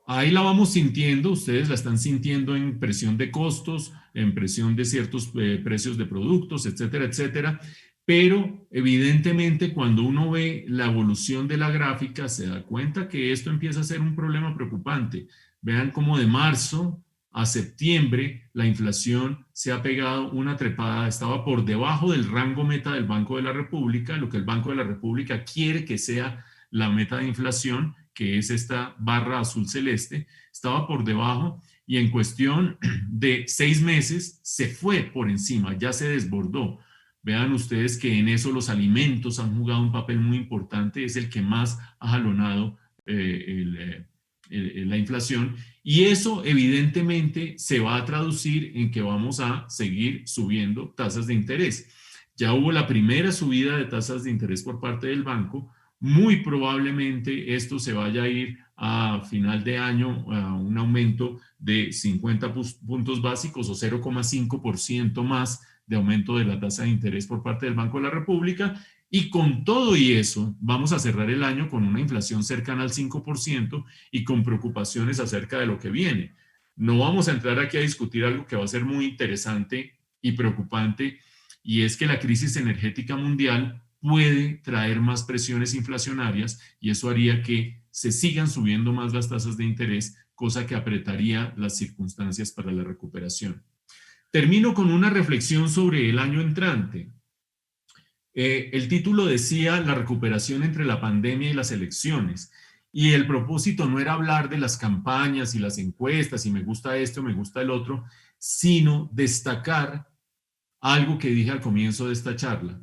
B: Ahí la vamos sintiendo, ustedes la están sintiendo en presión de costos, en presión de ciertos precios de productos, etcétera, etcétera. Pero evidentemente cuando uno ve la evolución de la gráfica se da cuenta que esto empieza a ser un problema preocupante. Vean cómo de marzo a septiembre la inflación se ha pegado una trepada, estaba por debajo del rango meta del Banco de la República, lo que el Banco de la República quiere que sea la meta de inflación, que es esta barra azul celeste, estaba por debajo y en cuestión de 6 meses se fue por encima, ya se desbordó. Vean ustedes que en eso los alimentos han jugado un papel muy importante, es el que más ha jalonado la inflación, y eso evidentemente se va a traducir en que vamos a seguir subiendo tasas de interés. Ya hubo la primera subida de tasas de interés por parte del banco, muy probablemente esto se vaya a ir a final de año a un aumento de 50 puntos básicos o 0,5% más de aumento de la tasa de interés por parte del Banco de la República, y con todo y eso vamos a cerrar el año con una inflación cercana al 5% y con preocupaciones acerca de lo que viene. No vamos a entrar aquí a discutir algo que va a ser muy interesante y preocupante, y es que la crisis energética mundial puede traer más presiones inflacionarias y eso haría que se sigan subiendo más las tasas de interés, cosa que apretaría las circunstancias para la recuperación. Termino con una reflexión sobre el año entrante. El título decía la recuperación entre la pandemia y las elecciones, y el propósito no era hablar de las campañas y las encuestas y me gusta esto, me gusta el otro, sino destacar algo que dije al comienzo de esta charla.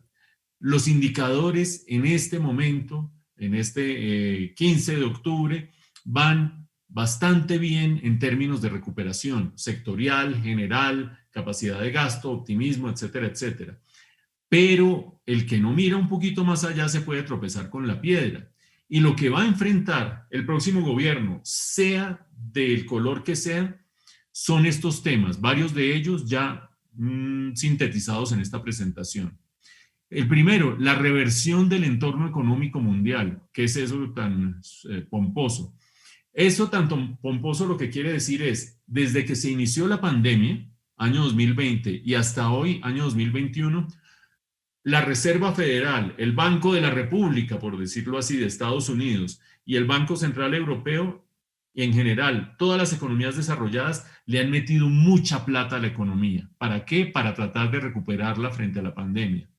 B: Los indicadores en este momento, en este 15 de octubre, van bastante bien en términos de recuperación sectorial, general, capacidad de gasto, optimismo, etcétera, etcétera. Pero el que no mira un poquito más allá se puede tropezar con la piedra. Y lo que va a enfrentar el próximo gobierno, sea del color que sea, son estos temas, varios de ellos ya sintetizados en esta presentación. El primero, la reversión del entorno económico mundial. ¿Qué es eso tan pomposo? Eso tan pomposo lo que quiere decir es, desde que se inició la pandemia, año 2020, y hasta hoy, año 2021, la Reserva Federal, el Banco de la República, por decirlo así, de Estados Unidos, y el Banco Central Europeo, y en general, todas las economías desarrolladas le han metido mucha plata a la economía. ¿Para qué? Para tratar de recuperarla frente a la pandemia.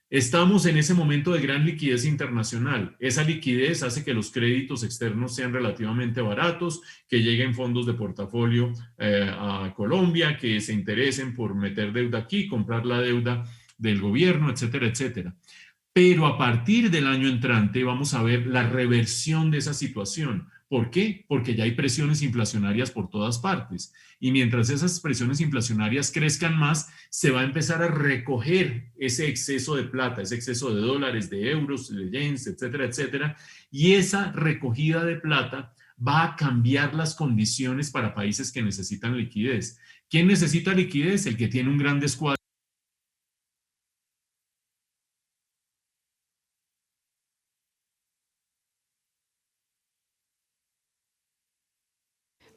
B: Estamos en ese momento de gran liquidez internacional. Esa liquidez hace que los créditos externos sean relativamente baratos, que lleguen fondos de portafolio a Colombia, que se interesen por meter deuda aquí, comprar la deuda del gobierno, etcétera, etcétera. Pero a partir del año entrante vamos a ver la reversión de esa situación. ¿Por qué? Porque ya hay presiones inflacionarias por todas partes. Y mientras esas presiones inflacionarias crezcan más, se va a empezar a recoger ese exceso de plata, ese exceso de dólares, de euros, de yens, etcétera, etcétera. Y esa recogida de plata va a cambiar las condiciones para países que necesitan liquidez. ¿Quién necesita liquidez? El que tiene un gran descuadre.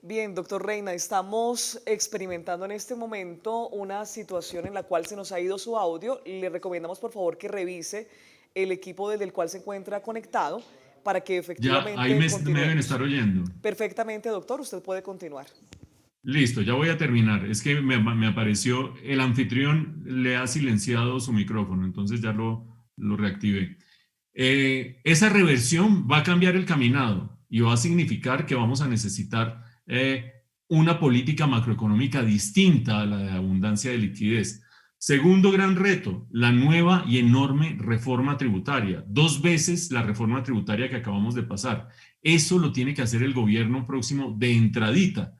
A: Bien, doctor Reina, estamos experimentando en este momento una situación en la cual se nos ha ido su audio. Le recomendamos por favor que revise el equipo desde el cual se encuentra conectado para que
B: Ya, ahí
A: efectivamente
B: me deben
A: continuemos.
B: estar oyendo.
A: Perfectamente, doctor, usted puede continuar.
B: Listo, ya voy a terminar. Es que me apareció, el anfitrión le ha silenciado su micrófono, entonces ya lo reactivé. Esa reversión va a cambiar el caminado y va a significar que vamos a necesitar una política macroeconómica distinta a la de abundancia de liquidez. Segundo gran reto, la nueva y enorme reforma tributaria. 2 veces la reforma tributaria que acabamos de pasar. Eso lo tiene que hacer el gobierno próximo de entradita.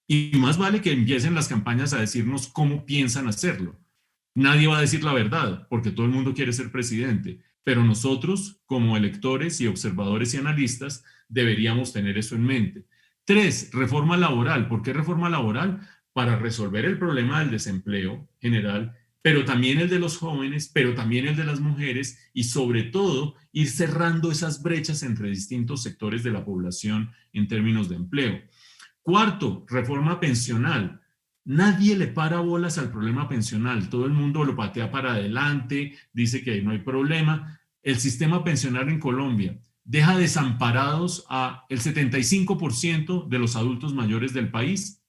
B: Y más vale que empiecen las campañas a decirnos cómo piensan hacerlo. Nadie va a decir la verdad, porque todo el mundo quiere ser presidente, pero nosotros, como electores y observadores y analistas, deberíamos tener eso en mente. Tres, reforma laboral. ¿Por qué reforma laboral? Para resolver el problema del desempleo general, pero también el de los jóvenes, pero también el de las mujeres y sobre todo ir cerrando esas brechas entre distintos sectores de la población en términos de empleo. Cuarto, reforma pensional. Nadie le para bolas al problema pensional. Todo el mundo lo patea para adelante, dice que ahí no hay problema. El sistema pensional en Colombia deja desamparados a el 75% de los adultos mayores del país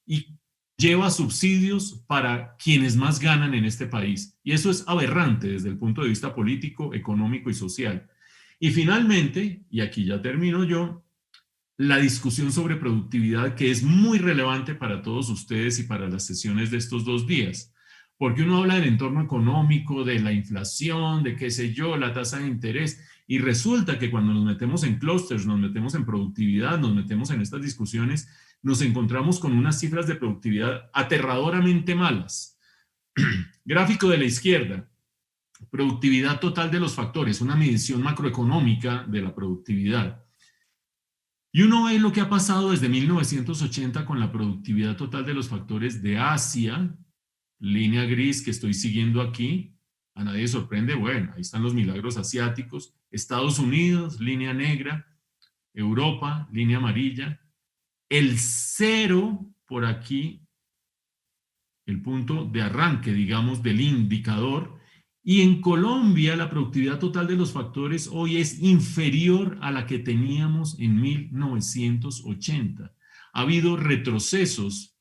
B: y lleva subsidios para quienes más ganan en este país. Y eso es aberrante desde el punto de vista político, económico y social. Y finalmente, y aquí ya termino yo, la discusión sobre productividad, que es muy relevante para todos ustedes y para las sesiones de estos 2 días, porque uno habla del entorno económico, de la inflación, de qué sé yo, la tasa de interés, y resulta que cuando nos metemos en clústeres, nos metemos en productividad, nos metemos en estas discusiones, nos encontramos con unas cifras de productividad aterradoramente malas. Gráfico de la izquierda, productividad total de los factores, una medición macroeconómica de la productividad. Y uno ve lo que ha pasado desde 1980 con la productividad total de los factores de Asia, línea gris que estoy siguiendo aquí, a nadie sorprende, bueno, ahí están los milagros asiáticos, Estados Unidos, línea negra, Europa, línea amarilla, el cero por aquí, el punto de arranque, digamos, del indicador, y en Colombia la productividad total de los factores hoy es inferior a la que teníamos en 1980. Ha habido retrocesos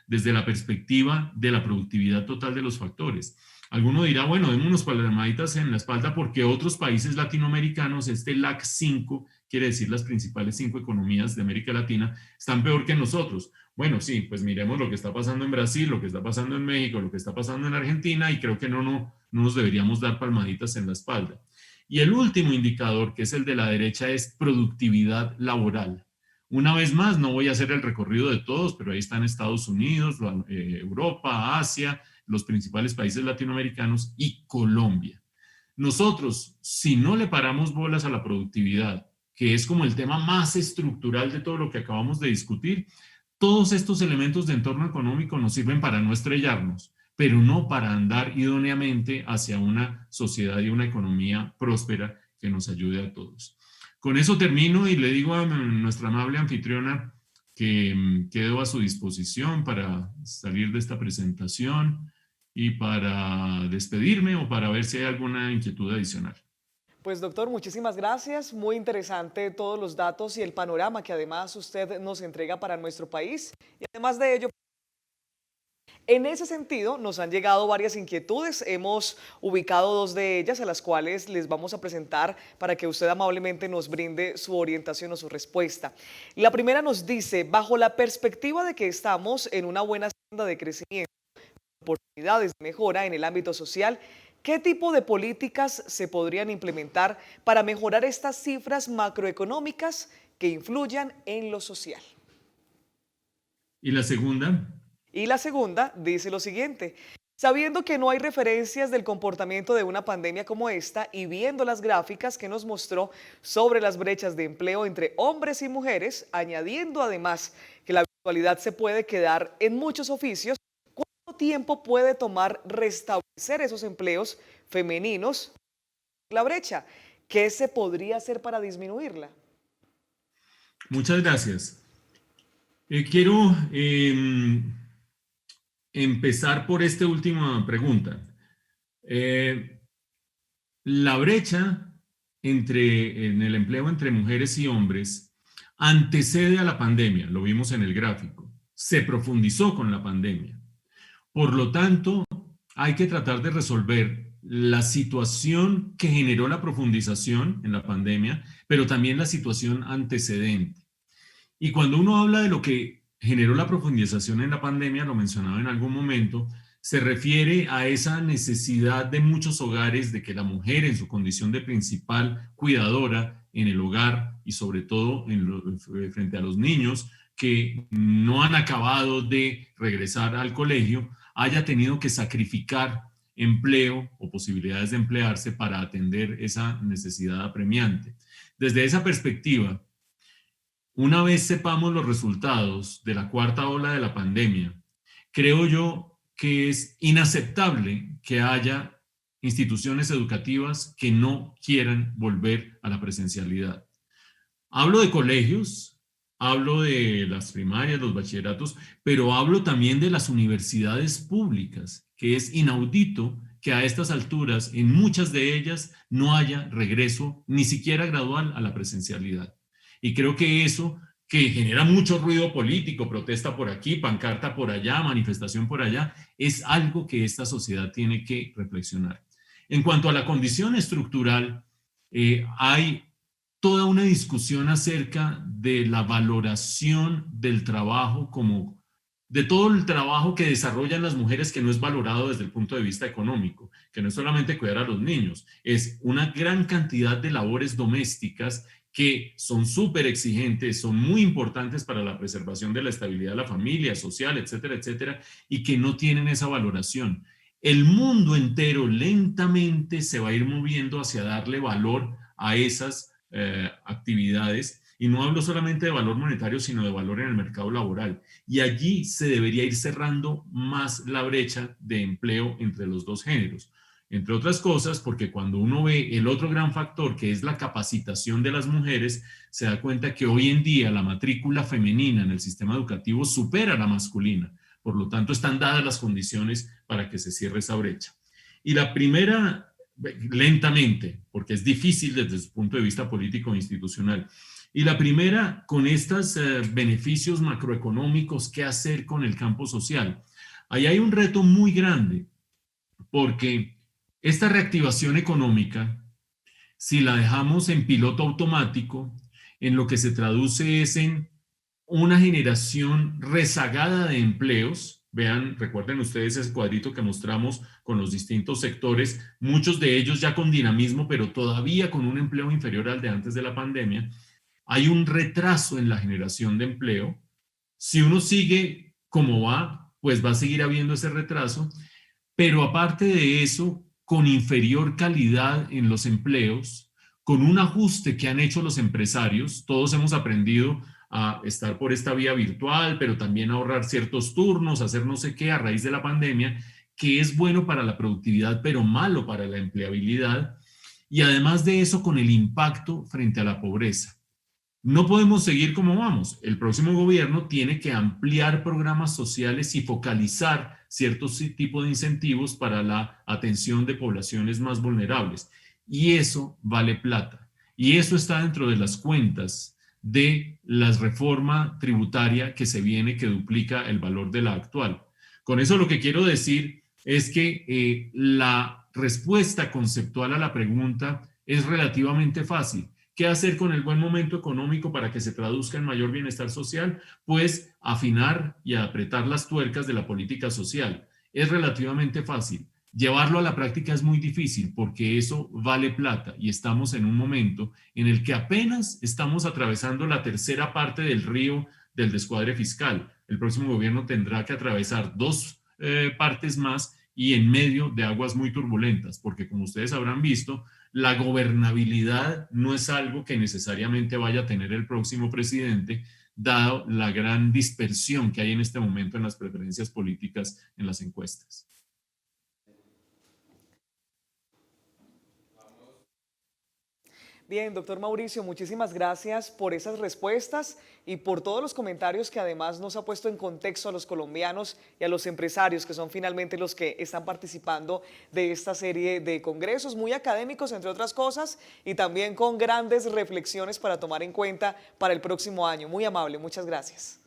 B: desde la perspectiva de la productividad total de los factores. Alguno dirá, bueno, démonos palmaditas en la espalda porque otros países latinoamericanos, este LAC 5, quiere decir las principales 5 economías de América Latina, están peor que nosotros. Bueno, sí, pues miremos lo que está pasando en Brasil, lo que está pasando en México, lo que está pasando en Argentina y creo que no nos deberíamos dar palmaditas en la espalda. Y el último indicador, que es el de la derecha, es productividad laboral. Una vez más, no voy a hacer el recorrido de todos, pero ahí están Estados Unidos, Europa, Asia, los principales países latinoamericanos y Colombia. Nosotros, si no le paramos bolas a la productividad, que es como el tema más estructural de todo lo que acabamos de discutir, todos estos elementos de entorno económico nos sirven para no estrellarnos, pero no para andar idóneamente hacia una sociedad y una economía próspera que nos ayude a todos. Con eso termino y le digo a nuestra amable anfitriona que quedo a su disposición para salir de esta presentación y para despedirme o para ver si hay alguna inquietud adicional.
A: Pues doctor, muchísimas gracias. Muy interesante todos los datos y el panorama que además usted nos entrega para nuestro país. Y además de ello, en ese sentido, nos han llegado varias inquietudes. Hemos ubicado dos de ellas a las cuales les vamos a presentar para que usted amablemente nos brinde su orientación o su respuesta. La primera nos dice, bajo la perspectiva de que estamos en una buena senda de crecimiento, oportunidades de mejora en el ámbito social, ¿qué tipo de políticas se podrían implementar para mejorar estas cifras macroeconómicas que influyan en lo social?
B: ¿Y la segunda?
A: Y la segunda dice lo siguiente, sabiendo que no hay referencias del comportamiento de una pandemia como esta y viendo las gráficas que nos mostró sobre las brechas de empleo entre hombres y mujeres, añadiendo además que la virtualidad se puede quedar en muchos oficios, ¿cuánto tiempo puede tomar restablecer esos empleos femeninos? La brecha, ¿qué se podría hacer para disminuirla?
B: Muchas gracias. Quiero empezar por esta última pregunta. La brecha en el empleo entre mujeres y hombres antecede a la pandemia, lo vimos en el gráfico, se profundizó con la pandemia. Por lo tanto, hay que tratar de resolver la situación que generó la profundización en la pandemia, pero también la situación antecedente. Y cuando uno habla de lo que generó la profundización en la pandemia, lo mencionaba en algún momento, se refiere a esa necesidad de muchos hogares de que la mujer en su condición de principal cuidadora en el hogar y sobre todo frente a los niños que no han acabado de regresar al colegio, haya tenido que sacrificar empleo o posibilidades de emplearse para atender esa necesidad apremiante. Desde esa perspectiva, una vez sepamos los resultados de la cuarta ola de la pandemia, creo yo que es inaceptable que haya instituciones educativas que no quieran volver a la presencialidad. Hablo de colegios, hablo de las primarias, los bachilleratos, pero hablo también de las universidades públicas, que es inaudito que a estas alturas, en muchas de ellas, no haya regreso ni siquiera gradual a la presencialidad. Y creo que eso, que genera mucho ruido político, protesta por aquí, pancarta por allá, manifestación por allá, es algo que esta sociedad tiene que reflexionar. En cuanto a la condición estructural, hay toda una discusión acerca de la valoración del trabajo como de todo el trabajo que desarrollan las mujeres que no es valorado desde el punto de vista económico, que no es solamente cuidar a los niños, es una gran cantidad de labores domésticas que son súper exigentes, son muy importantes para la preservación de la estabilidad de la familia, social, etcétera, etcétera, y que no tienen esa valoración. El mundo entero lentamente se va a ir moviendo hacia darle valor a esas actividades, y no hablo solamente de valor monetario, sino de valor en el mercado laboral. Y allí se debería ir cerrando más la brecha de empleo entre los dos géneros. Entre otras cosas, porque cuando uno ve el otro gran factor, que es la capacitación de las mujeres, se da cuenta que hoy en día la matrícula femenina en el sistema educativo supera la masculina. Por lo tanto, están dadas las condiciones para que se cierre esa brecha. Y la primera, lentamente, porque es difícil desde su punto de vista político e institucional. Y la primera, con estos beneficios macroeconómicos, ¿qué hacer con el campo social? Ahí hay un reto muy grande, porque esta reactivación económica, si la dejamos en piloto automático, en lo que se traduce es en una generación rezagada de empleos. Vean, recuerden ustedes ese cuadrito que mostramos con los distintos sectores, muchos de ellos ya con dinamismo, pero todavía con un empleo inferior al de antes de la pandemia. Hay un retraso en la generación de empleo. Si uno sigue como va, pues va a seguir habiendo ese retraso, pero aparte de eso, con inferior calidad en los empleos, con un ajuste que han hecho los empresarios, todos hemos aprendido a estar por esta vía virtual, pero también a ahorrar ciertos turnos, hacer no sé qué a raíz de la pandemia, que es bueno para la productividad, pero malo para la empleabilidad, y además de eso, con el impacto frente a la pobreza. No podemos seguir como vamos. El próximo gobierno tiene que ampliar programas sociales y focalizar ciertos tipos de incentivos para la atención de poblaciones más vulnerables. Y eso vale plata. Y eso está dentro de las cuentas de la reforma tributaria que se viene, que duplica el valor de la actual. Con eso lo que quiero decir es que la respuesta conceptual a la pregunta es relativamente fácil. ¿Qué hacer con el buen momento económico para que se traduzca en mayor bienestar social? Pues afinar y apretar las tuercas de la política social. Es relativamente fácil. Llevarlo a la práctica es muy difícil porque eso vale plata y estamos en un momento en el que apenas estamos atravesando la tercera parte del río del descuadre fiscal. El próximo gobierno tendrá que atravesar dos partes más y en medio de aguas muy turbulentas, porque como ustedes habrán visto, la gobernabilidad no es algo que necesariamente vaya a tener el próximo presidente, dado la gran dispersión que hay en este momento en las preferencias políticas en las encuestas.
A: Bien, doctor Mauricio, muchísimas gracias por esas respuestas y por todos los comentarios que además nos ha puesto en contexto a los colombianos y a los empresarios, que son finalmente los que están participando de esta serie de congresos muy académicos, entre otras cosas, y también con grandes reflexiones para tomar en cuenta para el próximo año. Muy amable, muchas gracias.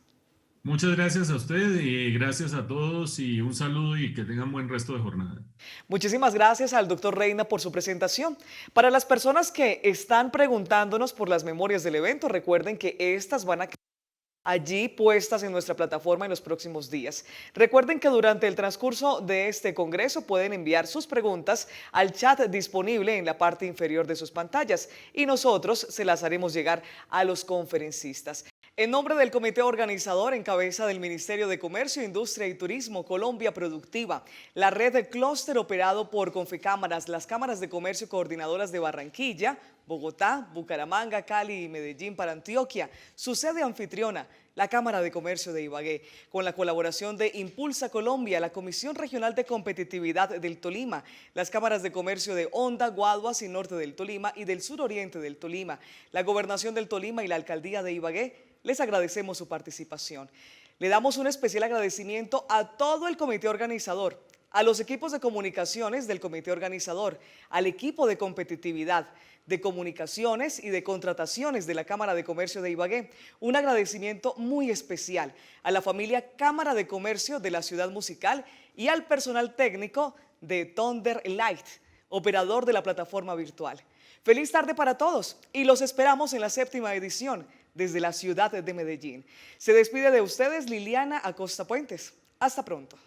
B: Muchas gracias a usted y gracias a todos y un saludo y que tengan buen resto de jornada.
A: Muchísimas gracias al doctor Reina por su presentación. Para las personas que están preguntándonos por las memorias del evento, recuerden que estas van a quedar allí puestas en nuestra plataforma en los próximos días. Recuerden que durante el transcurso de este congreso pueden enviar sus preguntas al chat disponible en la parte inferior de sus pantallas y nosotros se las haremos llegar a los conferencistas. En nombre del comité organizador en cabeza del Ministerio de Comercio, Industria y Turismo Colombia Productiva, la red de clúster operado por Confecámaras, las cámaras de comercio coordinadoras de Barranquilla, Bogotá, Bucaramanga, Cali y Medellín para Antioquia, su sede anfitriona, la Cámara de Comercio de Ibagué, con la colaboración de Impulsa Colombia, la Comisión Regional de Competitividad del Tolima, las cámaras de comercio de Honda, Guaduas y Norte del Tolima y del suroriente del Tolima, la Gobernación del Tolima y la Alcaldía de Ibagué. Les agradecemos su participación. Le damos un especial agradecimiento a todo el comité organizador, a los equipos de comunicaciones del comité organizador, al equipo de competitividad, de comunicaciones y de contrataciones de la Cámara de Comercio de Ibagué. Un agradecimiento muy especial a la familia Cámara de Comercio de la Ciudad Musical y al personal técnico de Thunder Light, operador de la plataforma virtual. Feliz tarde para todos y los esperamos en la 7ª edición desde la ciudad de Medellín. Se despide de ustedes Liliana Acosta Puentes. Hasta pronto.